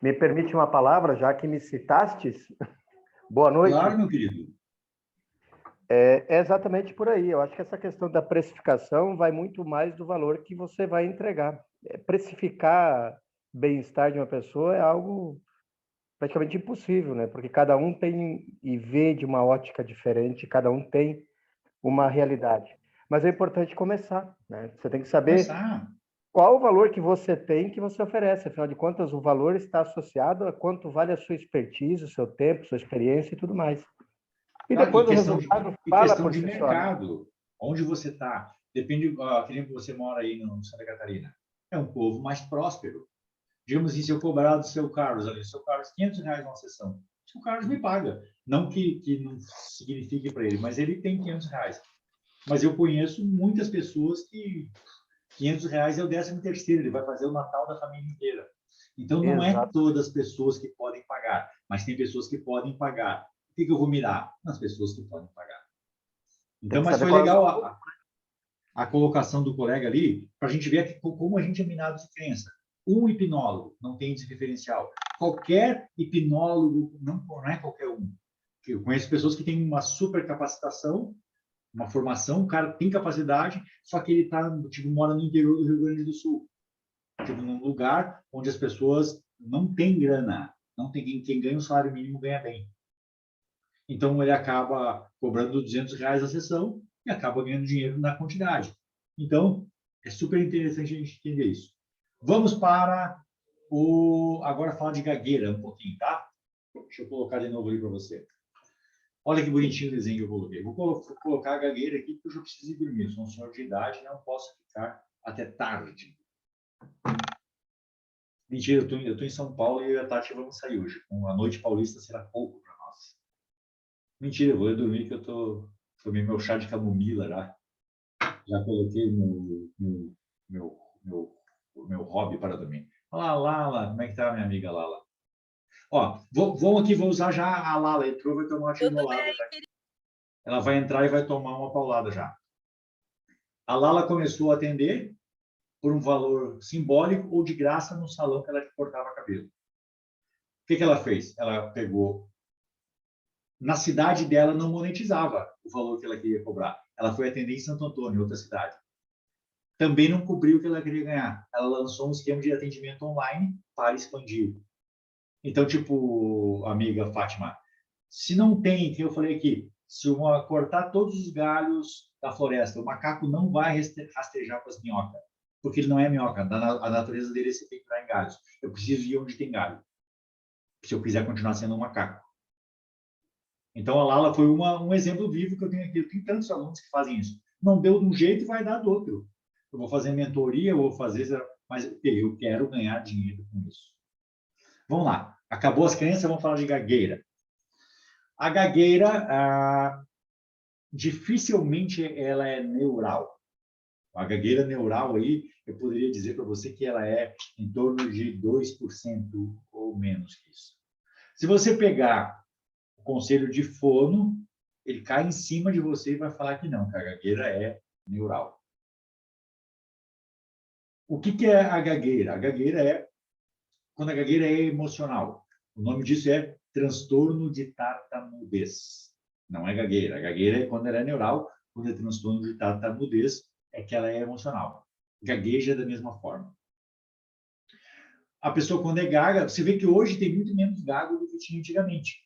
Me permite uma palavra, já que me citastes? Boa noite. Claro, meu querido. É exatamente por aí. Eu acho que essa questão da precificação vai muito mais do valor que você vai entregar. Precificar bem-estar de uma pessoa é algo praticamente impossível, né? Porque cada um tem e vê de uma ótica diferente, cada um tem uma realidade. Mas é importante começar, né? Você tem que saber qual o valor que você tem, que você oferece. Afinal de contas, o valor está associado a quanto vale a sua expertise, o seu tempo, sua experiência e tudo mais. E depois o resultado fala por si só. Mercado, onde você está, depende, que nem você mora aí no Santa Catarina, é um povo mais próspero. Digamos assim, se eu cobrar do seu Carlos, ali, seu Carlos, R$500 uma sessão, o seu Carlos me paga. Não que não signifique para ele, mas ele tem R$500. Mas eu conheço muitas pessoas que R$500 é o 13º, ele vai fazer o Natal da família inteira. Então, não é todas as pessoas que podem pagar, mas tem pessoas que podem pagar. O que eu vou mirar? Nas pessoas que podem pagar. Então, mas foi legal a colocação do colega ali, para a gente ver como a gente é minado de crença. Um hipnólogo não tem esse referencial. Qualquer hipnólogo, não é qualquer um. Eu conheço pessoas que têm uma super capacitação, uma formação, o cara tem capacidade, só que ele mora no interior do Rio Grande do Sul. Num lugar onde as pessoas não têm grana, não tem quem ganha o salário mínimo ganha bem. Então, ele acaba cobrando R$200 a sessão e acaba ganhando dinheiro na quantidade. Então, é super interessante a gente entender isso. Vamos para agora falar de gagueira um pouquinho, tá? Deixa eu colocar de novo ali para você. Olha que bonitinho o desenho que eu coloquei. Vou colocar a gagueira aqui porque eu já preciso ir dormir. Eu sou um senhor de idade e não posso ficar até tarde. Mentira, eu tô em São Paulo e eu e a Tati vamos sair hoje. A noite paulista será pouco para nós. Mentira, eu vou dormir que eu tomei meu chá de camomila já. Já coloquei meu hobby para dormir. Olá, Lala. Como é que tá, minha amiga Lala? Ó, vou usar já a Lala. Entrou, vai tomar uma timolada. Ela vai entrar e vai tomar uma paulada já. A Lala começou a atender por um valor simbólico ou de graça no salão que ela cortava cabelo. O que ela fez? Ela pegou... Na cidade dela não monetizava o valor que ela queria cobrar. Ela foi atender em Santo Antônio, outra cidade. Também não cobriu o que ela queria ganhar. Ela lançou um esquema de atendimento online para expandir. Então, tipo, amiga Fátima, se não tem, que eu falei aqui, se cortar todos os galhos da floresta, o macaco não vai rastejar com as minhocas, porque ele não é minhoca. A natureza dele é se pendurar em galhos. Eu preciso ir onde tem galho, se eu quiser continuar sendo um macaco. Então, a Lala foi um exemplo vivo que eu tenho aqui. Eu tenho tantos alunos que fazem isso. Não deu de um jeito, vai dar do outro. Eu vou fazer mentoria, eu vou fazer mas eu quero ganhar dinheiro com isso. Vamos lá. Acabou as crenças, vamos falar de gagueira. A gagueira, dificilmente ela é neural. A gagueira neural aí, eu poderia dizer para você que ela é em torno de 2% ou menos que isso. Se você pegar o conselho de fono, ele cai em cima de você e vai falar que não, que a gagueira é neural. O que é a gagueira? A gagueira é quando a gagueira é emocional. O nome disso é transtorno de tartamudez. Não é gagueira. A gagueira é quando ela é neural, quando é transtorno de tartamudez, é que ela é emocional. Gagueja da mesma forma. A pessoa, quando é gaga, você vê que hoje tem muito menos gago do que tinha antigamente.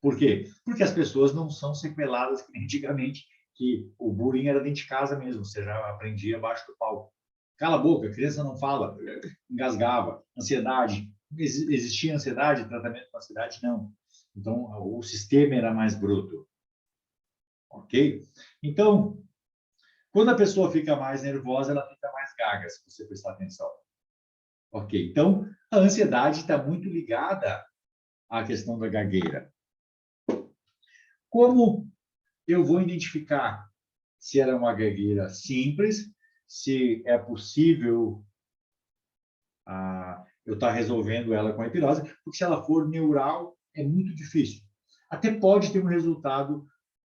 Por quê? Porque as pessoas não são sequeladas que nem antigamente, que o bullying era dentro de casa mesmo, você já aprendia abaixo do palco. Cala a boca, a criança não fala, engasgava, ansiedade. Existia ansiedade, tratamento com ansiedade? Não. Então, o sistema era mais bruto. Ok? Então, quando a pessoa fica mais nervosa, ela fica mais gaga, se você prestar atenção. Ok? Então, a ansiedade está muito ligada à questão da gagueira. Como eu vou identificar se ela é uma gagueira simples, se é possível eu estar resolvendo ela com a hipnose, porque se ela for neural, é muito difícil. Até pode ter um resultado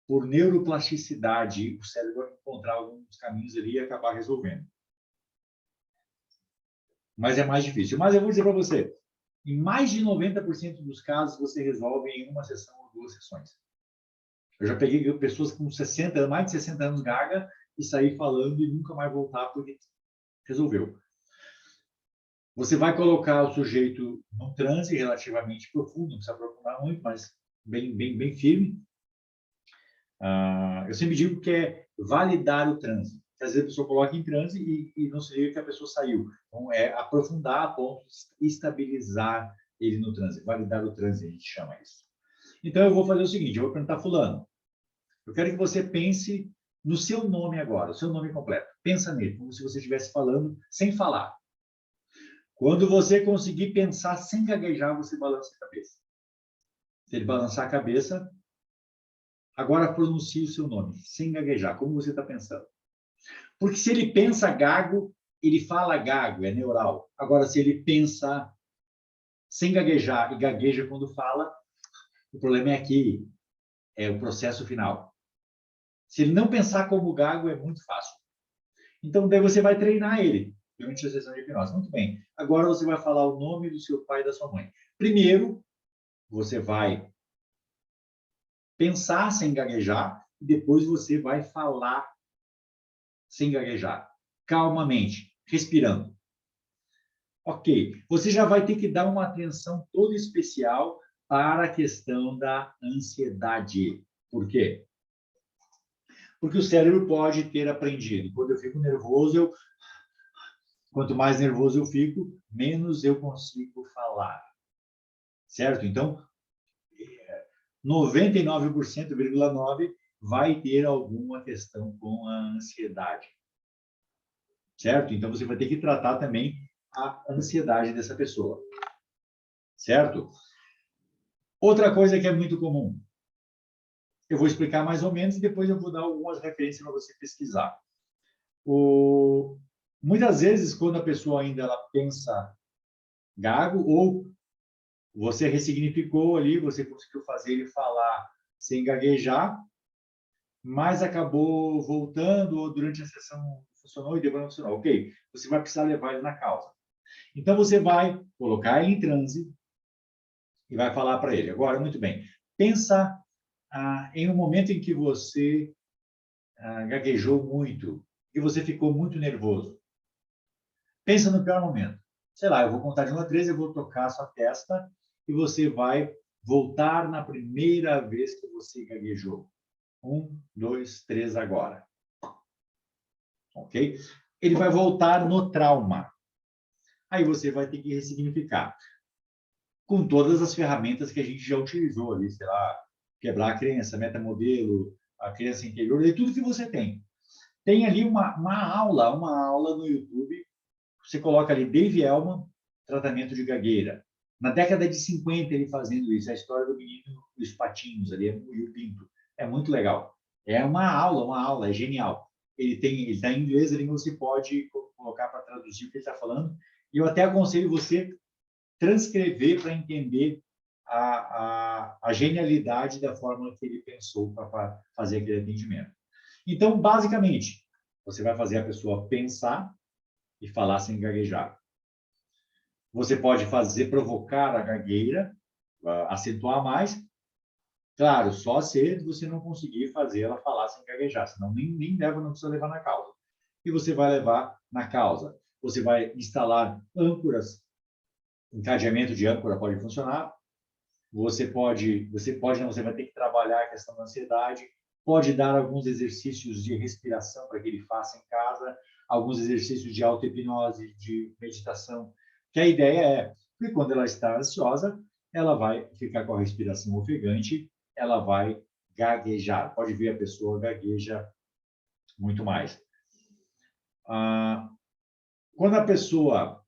por neuroplasticidade, o cérebro vai encontrar alguns caminhos ali e acabar resolvendo. Mas é mais difícil. Mas eu vou dizer para você, em mais de 90% dos casos, você resolve em uma sessão ou 2 sessões. Eu já peguei pessoas com 60, mais de 60 anos gaga e saí falando e nunca mais voltar porque resolveu. Você vai colocar o sujeito num transe relativamente profundo, não precisa aprofundar muito, mas bem firme. Eu sempre digo que é validar o transe. Às vezes a pessoa coloca em transe e não se liga que a pessoa saiu. Então, é aprofundar a ponto de estabilizar ele no transe. Validar o transe, a gente chama isso. Então, eu vou fazer o seguinte, eu vou perguntar fulano. Eu quero que você pense no seu nome agora, o seu nome completo. Pensa nele, como se você estivesse falando sem falar. Quando você conseguir pensar sem gaguejar, você balança a cabeça. Se ele balançar a cabeça, agora pronuncie o seu nome, sem gaguejar, como você está pensando. Porque se ele pensa gago, ele fala gago, é neural. Agora, se ele pensa sem gaguejar e gagueja quando fala, o problema é aqui, é o processo final. Se ele não pensar como gago, é muito fácil. Então, daí você vai treinar ele durante a sessão de hipnose. Muito bem. Agora você vai falar o nome do seu pai e da sua mãe. Primeiro, você vai pensar sem gaguejar e depois você vai falar sem gaguejar, calmamente, respirando. Ok. Você já vai ter que dar uma atenção toda especial para a questão da ansiedade. Por quê? Porque o cérebro pode ter aprendido. Quando eu fico nervoso, quanto mais nervoso eu fico, menos eu consigo falar. Certo? Então, 99,9% vai ter alguma questão com a ansiedade. Certo? Então, você vai ter que tratar também a ansiedade dessa pessoa. Certo? Outra coisa que é muito comum. Eu vou explicar mais ou menos e depois eu vou dar algumas referências para você pesquisar. Muitas vezes, quando a pessoa ainda ela pensa gago, ou você ressignificou ali, você conseguiu fazer ele falar sem gaguejar, mas acabou voltando, ou durante a sessão funcionou e depois não funcionou. Ok, você vai precisar levar ele na causa. Então, você vai colocar ele em transe e vai falar para ele. Agora, muito bem, pensa em um momento em que você gaguejou muito, e você ficou muito nervoso. Pensa no pior momento. Sei lá, eu vou contar de 1 a 3, eu vou tocar a sua testa e você vai voltar na primeira vez que você gaguejou. 1, 2, 3, agora. Ok? Ele vai voltar no trauma. Aí você vai ter que ressignificar. Com todas as ferramentas que a gente já utilizou ali, sei lá, quebrar a crença, metamodelo, a crença interior, e tudo que você tem. Tem ali uma aula no YouTube você coloca ali Dave Elman, tratamento de gagueira. Na década de 50, ele fazendo isso, a história do menino dos patinhos ali, e o pinto. É muito legal. É uma aula, é genial. Ele está em inglês, ali você pode colocar para traduzir o que ele está falando. E eu até aconselho você transcrever para entender a genialidade da forma que ele pensou para fazer aquele atendimento. Então, basicamente, você vai fazer a pessoa pensar e falar sem gaguejar. Você pode provocar a gagueira, acentuar mais. Claro, só se você não conseguir fazer ela falar sem gaguejar, senão não precisa levar na causa. E você vai levar na causa. Você vai instalar âncoras, encadeamento de âncora pode funcionar. Você vai ter que trabalhar a questão da ansiedade, pode dar alguns exercícios de respiração para que ele faça em casa, alguns exercícios de auto-hipnose, de meditação, que a ideia é que quando ela está ansiosa, ela vai ficar com a respiração ofegante, ela vai gaguejar. Pode ver a pessoa gagueja muito mais. Quando a pessoa,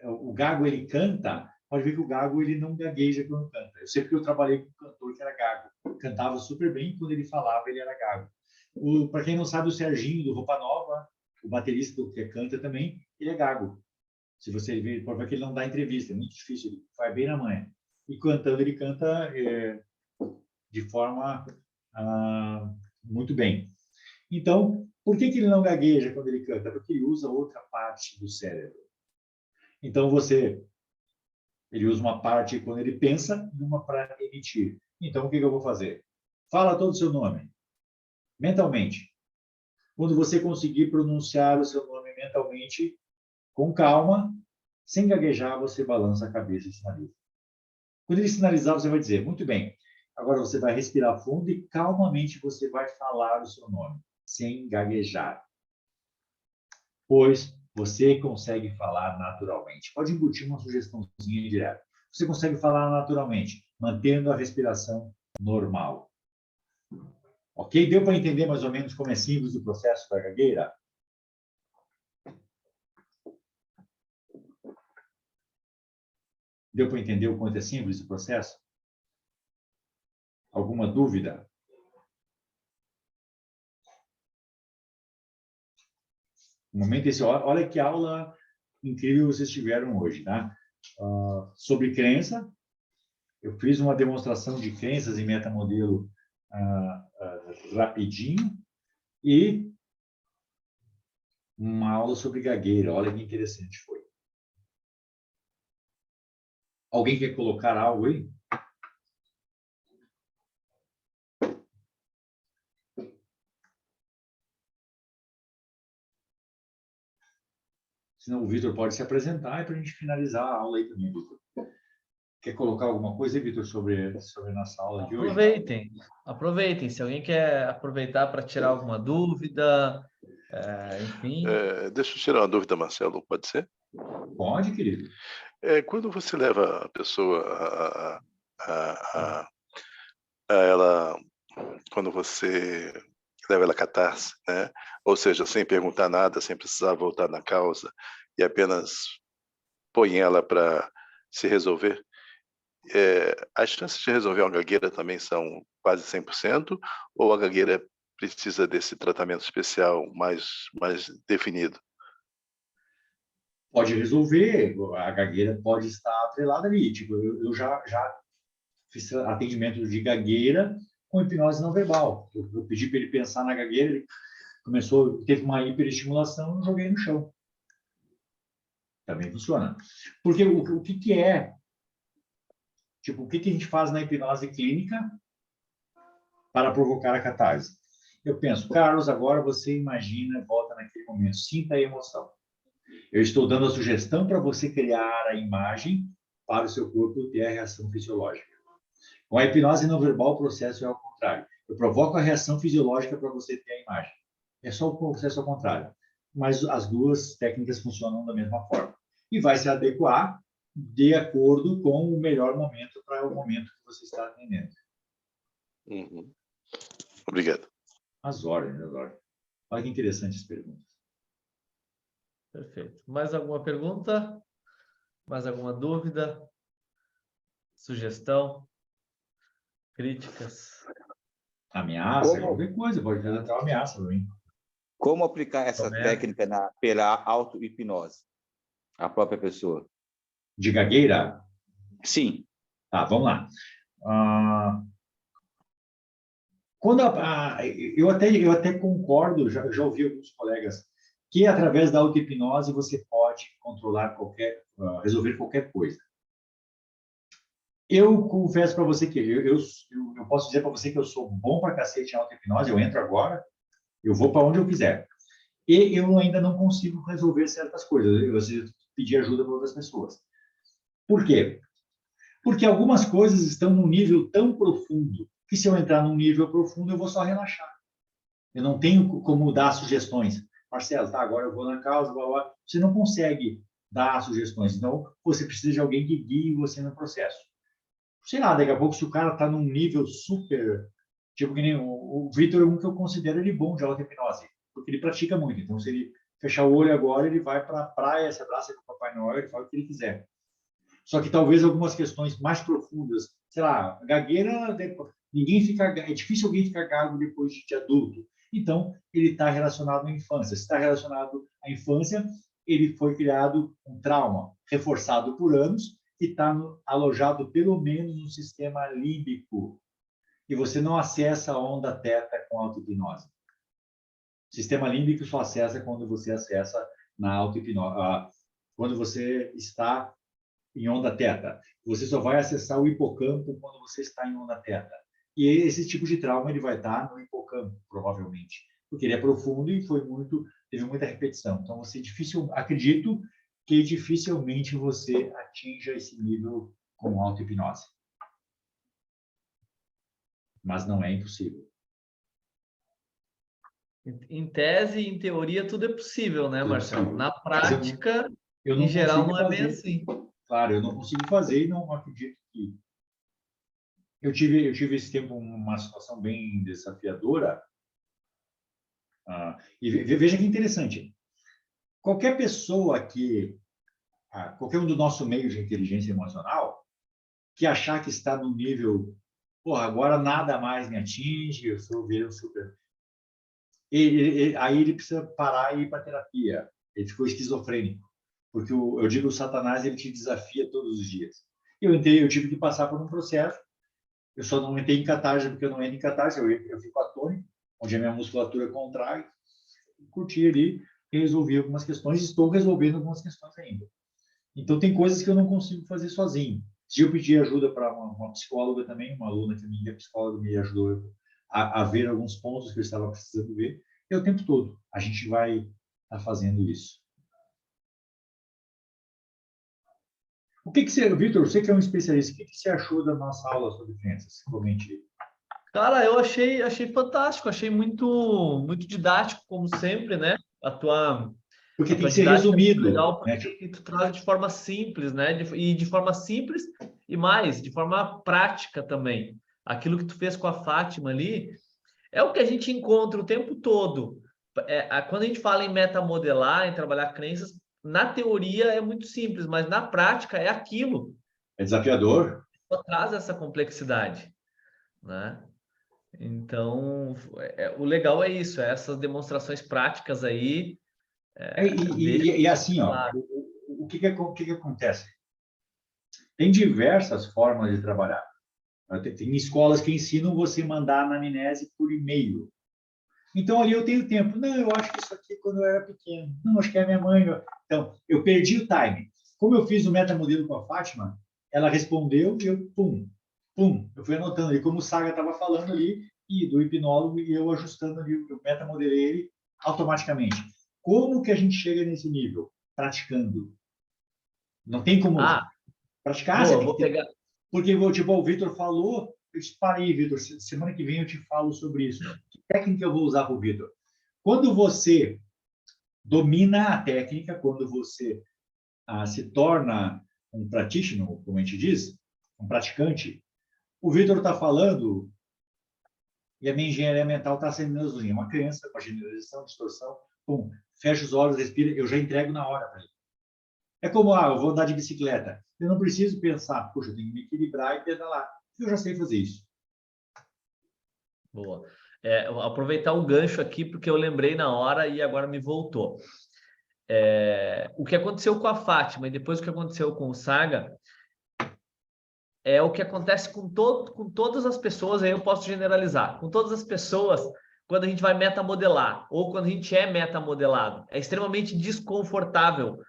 o gago, ele canta, pode ver que o gago ele não gagueja quando canta. Eu sei porque eu trabalhei com um cantor que era gago. Cantava super bem, quando ele falava, ele era gago. Para quem não sabe, o Serginho, do Roupa Nova, o baterista que canta também, ele é gago. Se você ver, pode ver que ele não dá entrevista, é muito difícil, ele vai bem na manhã. E cantando, ele canta de forma muito bem. Então, por que ele não gagueja quando ele canta? Porque ele usa outra parte do cérebro. Então, ele usa uma parte quando ele pensa e uma para emitir. Então, o que eu vou fazer? Fala todo o seu nome, mentalmente. Quando você conseguir pronunciar o seu nome mentalmente, com calma, sem gaguejar, você balança a cabeça e sinaliza. Quando ele sinalizar, você vai dizer, muito bem. Agora você vai respirar fundo e calmamente você vai falar o seu nome, sem gaguejar. Pois você consegue falar naturalmente. Pode embutir uma sugestãozinha direta. Você consegue falar naturalmente, mantendo a respiração normal. Ok? Deu para entender mais ou menos como é simples o processo da gagueira? Deu para entender o quanto é simples o processo? Alguma dúvida? No momento esse, olha que aula incrível vocês tiveram hoje, tá? Sobre crença, eu fiz uma demonstração de crenças em metamodelo rapidinho e uma aula sobre gagueira. Olha que interessante foi. Alguém quer colocar algo aí? Senão o Vitor pode se apresentar e para a gente finalizar a aula aí também, Vitor. Quer colocar alguma coisa, Vitor, sobre a nossa aula de hoje? Aproveitem. Se alguém quer aproveitar para tirar alguma dúvida, enfim. Deixa eu tirar uma dúvida, Marcelo, pode ser? Pode, querido. Quando você leva a pessoa a ela, quando você leva ela a catarse, né? Ou seja, sem perguntar nada, sem precisar voltar na causa, e apenas põe ela para se resolver, as chances de resolver uma gagueira também são quase 100%, ou a gagueira precisa desse tratamento especial mais definido? Pode resolver, a gagueira pode estar atrelada ali. Tipo, eu já fiz atendimento de gagueira com hipnose não verbal. Eu pedi para ele pensar na gagueira, ele teve uma hiperestimulação, eu joguei no chão. Também funciona. Porque o que é? Tipo, o que a gente faz na hipnose clínica para provocar a catarse? Eu penso, Carlos, agora você imagina, volta naquele momento, sinta a emoção. Eu estou dando a sugestão para você criar a imagem para o seu corpo ter a reação fisiológica. Com a hipnose não verbal, o processo é ao contrário. Eu provoco a reação fisiológica para você ter a imagem. É só o processo ao contrário. Mas as duas técnicas funcionam da mesma forma. E vai se adequar de acordo com o melhor momento para o momento que você está atendendo. Uhum. Obrigado. As ordens. Olha que interessante as perguntas. Perfeito. Mais alguma pergunta? Mais alguma dúvida? Sugestão? Críticas? Ameaça, qualquer coisa, pode ter até uma ameaça para mim. Como aplicar essa Promessa. técnica pela auto-hipnose? A própria pessoa. De gagueira? Sim. Tá, vamos lá. Quando eu até concordo, já ouvi alguns colegas, que através da auto-hipnose você pode controlar resolver qualquer coisa. Eu confesso para você que eu posso dizer para você que eu sou bom para cacete em auto-hipnose, eu entro agora, eu vou para onde eu quiser. E eu ainda não consigo resolver certas coisas, eu preciso pedir ajuda para outras pessoas. Por quê? Porque algumas coisas estão num nível tão profundo que se eu entrar num nível profundo, eu vou só relaxar. Eu não tenho como dar sugestões. Marcelo, tá, agora eu vou na causa, blá, blá. Você não consegue dar sugestões. Então, você precisa de alguém que guie você no processo. Sei lá, daqui a pouco, se o cara está num nível super... Tipo que nem o Vitor é um que eu considero ele bom de auto-hipnose, porque ele pratica muito. Então, se ele fechar o olho agora, ele vai para a praia, se abraça com o Papai Noel, ele faz o que ele quiser. Só que talvez algumas questões mais profundas, sei lá, gagueira, é difícil alguém ficar gago depois de adulto. Então, ele está relacionado à infância. Se está relacionado à infância, ele foi criado um trauma reforçado por anos e está alojado pelo menos no sistema límbico. E você não acessa a onda teta com auto-hipnose. O sistema límbico só acessa quando você acessa na auto-hipnose. Quando você está em onda teta. Você só vai acessar o hipocampo quando você está em onda teta. E esse tipo de trauma ele vai estar no hipocampo, provavelmente, porque ele é profundo e teve muita repetição. Então, acredito que dificilmente você atinja esse nível com auto-hipnose. Mas não é impossível. Em tese, em teoria, tudo é possível, né, Marcelo? Na prática, eu não em geral, consigo não é fazer. bem assim. Claro, eu não consigo fazer e não acredito que... Eu tive esse tempo uma situação bem desafiadora. E veja que interessante. Qualquer pessoa qualquer um do nosso meio de inteligência emocional, que achar que está no nível, porra, agora nada mais me atinge, eu sou um super... Aí ele precisa parar e ir para terapia. Ele ficou esquizofrênico. Porque eu digo, o Satanás, ele te desafia todos os dias. Eu tive que passar por um processo. Eu só não entrei em catarse porque eu não entro em catarse, eu fico atônico, onde a minha musculatura contrai. Curti ali e resolvi algumas questões. Estou resolvendo algumas questões ainda. Então, tem coisas que eu não consigo fazer sozinho. Se eu pedir ajuda para uma psicóloga também, uma aluna que é psicóloga, me ajudou a ver alguns pontos que eu estava precisando ver, é o tempo todo. A gente vai estar fazendo isso. O que você, Vitor, você que é um especialista, o que você achou da nossa aula sobre crenças? Comente. Cara, eu achei fantástico, achei muito didático, como sempre, né? Porque tem que ser didática é muito resumido. legal, Né? porque tu traz de forma simples, né? E de forma simples e mais, de forma prática também. Aquilo que tu fez com a Fátima ali é o que a gente encontra o tempo todo. Quando a gente fala em metamodelar, em trabalhar crenças, na teoria é muito simples, mas na prática é aquilo. É desafiador. Só traz essa complexidade, né? Então, o legal é isso, essas demonstrações práticas aí. E assim, ó, claro. o que acontece? Tem diversas formas de trabalhar. Tem escolas que ensinam você mandar a anamnese por e-mail. Então, ali eu tenho tempo. Não, eu acho que isso aqui quando eu era pequeno. Não, acho que é a minha mãe. Então, eu perdi o time. Como eu fiz o metamodelo com a Fátima, ela respondeu e eu, eu fui anotando ali, como o Saga estava falando ali, e do hipnólogo, e eu ajustando ali, eu metamodelei ele automaticamente. Como que a gente chega nesse nível? Praticando. Não tem como praticar. Vou pegar. Porque, tipo, o Vitor falou, eu disse, para aí, Vitor, semana que vem eu te falo sobre isso. Que técnica eu vou usar para o Vitor? Quando você domina a técnica, quando você se torna um practitioner, como a gente diz, um praticante, o Vitor está falando e a minha engenharia mental está sendo uma criança com a generalização, distorção, fecha os olhos, respira, eu já entrego na hora para ele. É como, eu vou andar de bicicleta. Eu não preciso pensar, puxa, eu tenho que me equilibrar e pedalar. Eu já sei fazer isso. Boa. Eu vou aproveitar o gancho aqui, porque eu lembrei na hora e agora me voltou. O que aconteceu com a Fátima e depois o que aconteceu com o Saga é o que acontece com todas as pessoas, aí eu posso generalizar, com todas as pessoas quando a gente vai metamodelar ou quando a gente é metamodelado. É extremamente desconfortável,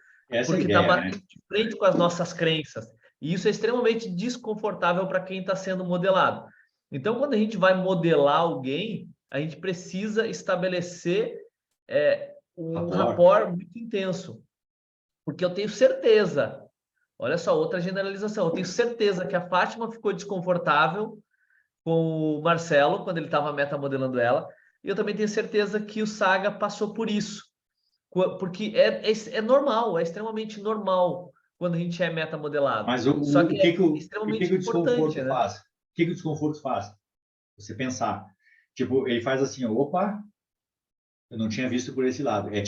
porque está batendo de frente com as nossas crenças. E isso é extremamente desconfortável para quem está sendo modelado. Então, quando a gente vai modelar alguém, a gente precisa estabelecer um rapport muito intenso. Porque eu tenho certeza, olha só, outra generalização, eu tenho certeza que a Fátima ficou desconfortável com o Marcelo quando ele estava metamodelando ela, e eu também tenho certeza que o Saga passou por isso. Porque é normal, é extremamente normal quando a gente é metamodelado. Mas Só que extremamente importante, né? O que o desconforto faz? Você pensar. Tipo, ele faz assim, opa, eu não tinha visto por esse lado. É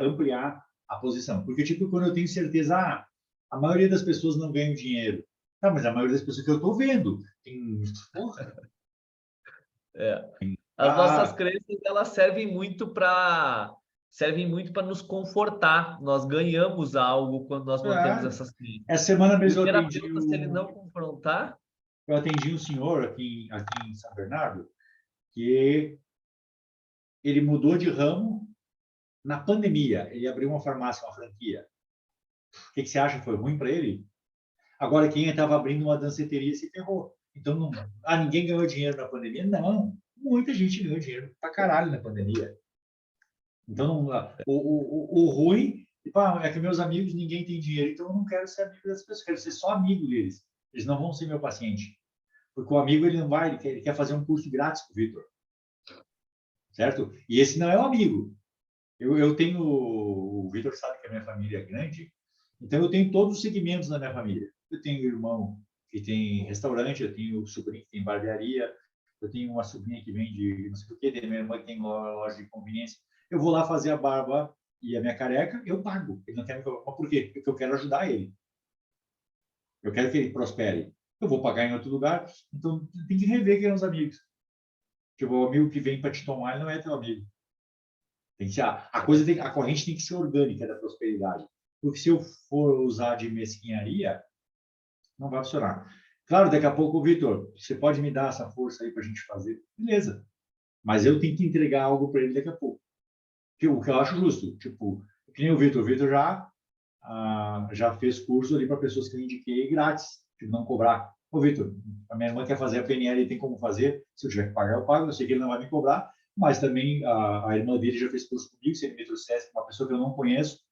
ampliar a posição. Porque, tipo, quando eu tenho certeza, a maioria das pessoas não ganha dinheiro. Tá, mas a maioria das pessoas que eu tô vendo tem... As nossas crenças, elas servem muito para nos confortar. Nós ganhamos algo quando nós mantemos essas crenças. Essa semana mesmo eu atendi se ele não confrontar... Eu atendi um senhor aqui em São Bernardo que ele mudou de ramo na pandemia. Ele abriu uma farmácia, uma franquia. O que você acha? Foi ruim para ele? Agora, quem estava abrindo uma danceteria se ferrou. Então, ninguém ganhou dinheiro na pandemia? Não. Muita gente ganhou dinheiro pra caralho na pandemia. Então, o ruim é que meus amigos, ninguém tem dinheiro, então eu não quero ser amigo dessas pessoas, quero ser só amigo deles. Eles não vão ser meu paciente. Porque o amigo, ele não vai, ele quer fazer um curso grátis com o Vitor. Certo? E esse não é o amigo. Eu tenho, o Vitor sabe que a minha família é grande, então eu tenho todos os segmentos da minha família. Eu tenho um irmão que tem restaurante, eu tenho um sobrinho que tem barbearia, eu tenho uma sobrinha que vende não sei o quê, tem minha irmã que tem loja de conveniência. Eu vou lá fazer a barba e a minha careca, eu pago. Ele não quer me cobrar. Mas por quê? Porque eu quero ajudar ele. Eu quero que ele prospere. Eu vou pagar em outro lugar, então tem que rever quem são os amigos. Tipo, o amigo que vem para te tomar, ele não é teu amigo. Tem que ser, a corrente tem que ser orgânica da prosperidade. Porque se eu for usar de mesquinharia, não vai funcionar. Claro, daqui a pouco, Vitor, você pode me dar essa força aí para a gente fazer? Beleza. Mas eu tenho que entregar algo para ele daqui a pouco. O que eu acho justo. Tipo, que nem o Vitor já fez curso ali para pessoas que eu indiquei grátis, tipo, não cobrar. Ô, Vitor, a minha irmã quer fazer a PNL e tem como fazer. Se eu tiver que pagar, eu pago. Eu sei que ele não vai me cobrar, mas também a irmã dele já fez curso comigo. Se ele me trouxesse uma pessoa que eu não conheço,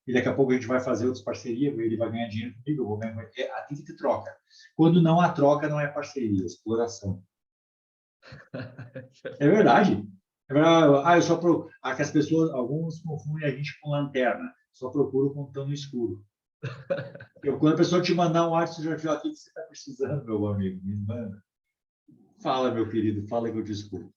e daqui a pouco a gente vai fazer outras parcerias, ele vai ganhar dinheiro comigo, eu vou ganhar. Tem que ter troca. Quando não há troca, não é parceria, é exploração. É verdade. Eu só que as pessoas, alguns confundem a gente com lanterna. Só procuro quando estão no escuro. Quando a pessoa te mandar um WhatsApp, você já viu o que você está precisando, meu amigo? Me manda. Fala, meu querido, fala que eu te escuto.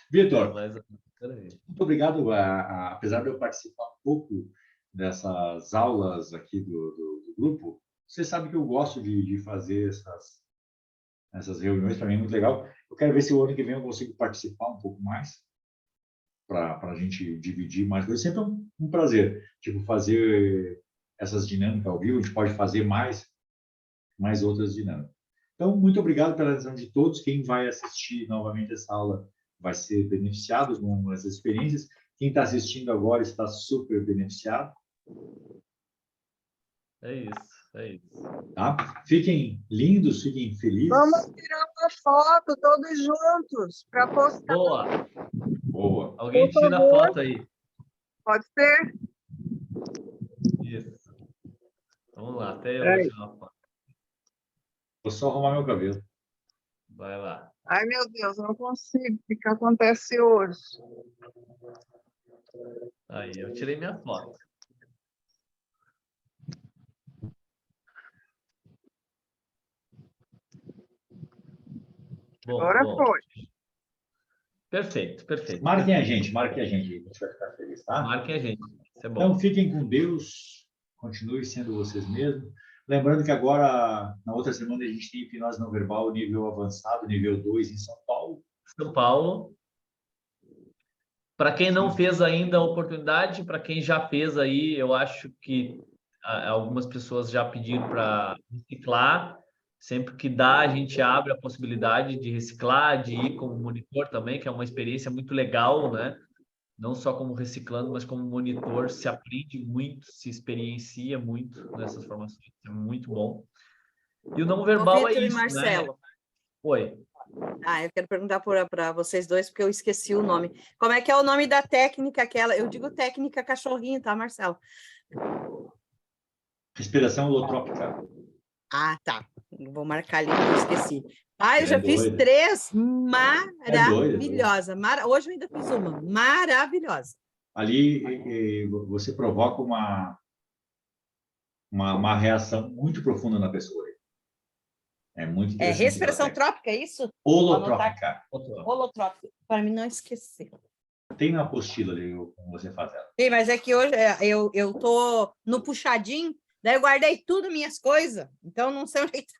Vitor, muito obrigado. Apesar de eu participar pouco dessas aulas aqui do grupo, você sabe que eu gosto de fazer essas reuniões, para mim é muito legal. Eu quero ver se o ano que vem eu consigo participar um pouco mais, para a gente dividir mais coisas. Sempre é um prazer, tipo, fazer essas dinâmicas ao vivo. A gente pode fazer mais outras dinâmicas. Então, muito obrigado pela atenção de todos. Quem vai assistir novamente essa aula vai ser beneficiado com essas experiências. Quem está assistindo agora está super beneficiado. É isso. Tá? Fiquem lindos, fiquem felizes. Vamos tirar uma foto todos juntos para postar. Boa. Alguém tira a foto aí. Pode ser? Isso. Vamos lá, até eu vou tirar uma foto. Vou só arrumar meu cabelo. Vai lá. Ai, meu Deus, não consigo. O que acontece hoje? Aí, eu tirei minha foto. Agora foi. Perfeito. Marquem a gente. A gente vai ficar feliz, tá? Marquem a gente. Isso é bom. Então, fiquem com Deus, continuem sendo vocês mesmos. Lembrando que agora, na outra semana, a gente tem hipnose não verbal, nível avançado, nível 2 em São Paulo. São Paulo. Para quem não fez ainda a oportunidade, para quem já fez aí, eu acho que algumas pessoas já pediram para reciclar. Sempre que dá, a gente abre a possibilidade de reciclar, de ir como monitor também, que é uma experiência muito legal, né? Não só como reciclando, mas como monitor, se aprende muito, se experiencia muito nessas formações. É muito bom. E o não verbal é Vitor e isso, Marcelo. né? Oi. Eu quero perguntar para vocês dois, porque eu esqueci o nome. Como é que é o nome da técnica aquela? Eu digo técnica cachorrinho, tá, Marcelo? Respiração holotrópica. Tá. Vou marcar ali, porque eu esqueci. Eu já fiz doida. 3 doida. maravilhosas. Hoje eu ainda fiz uma maravilhosa. Ali você provoca uma reação muito profunda na pessoa. É muito interessante. Respiração trópica, é isso? Holotrópica. Holotrópica, para mim não esquecer. Tem uma apostila ali, como você faz ela. Sim, mas é que hoje eu tô no puxadinho, daí eu guardei tudo minhas coisas, então não sei onde está.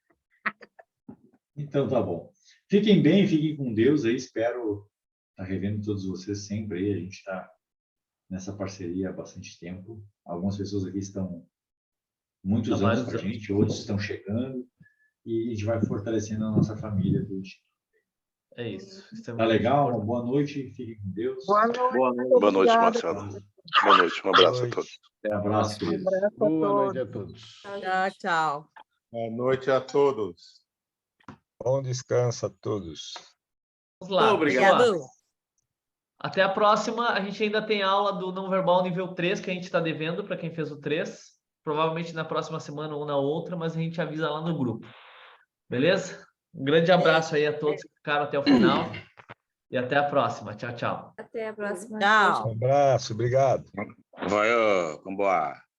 Então tá bom. Fiquem bem, fiquem com Deus aí. Espero estar revendo todos vocês sempre aí. A gente está nessa parceria há bastante tempo. Algumas pessoas aqui estão muitos anos com a gente, outros estão chegando. E a gente vai fortalecendo a nossa família do Instituto. É isso. Tá legal? Uma boa noite. Fiquem com Deus. Boa noite. Boa noite, Marcelo. Boa noite. Um abraço a todos. Um abraço, queridos. Boa noite a todos. Tchau, tchau. Boa noite a todos. Bom descanso a todos. Vamos lá. Obrigado. Até a próxima. A gente ainda tem aula do não verbal nível 3, que a gente está devendo para quem fez o 3. Provavelmente na próxima semana ou na outra, mas a gente avisa lá no grupo. Beleza? Um grande abraço aí a todos que ficaram até o final. E até a próxima. Tchau, tchau. Até a próxima. Tchau. Um abraço, obrigado. Vai, Comboa.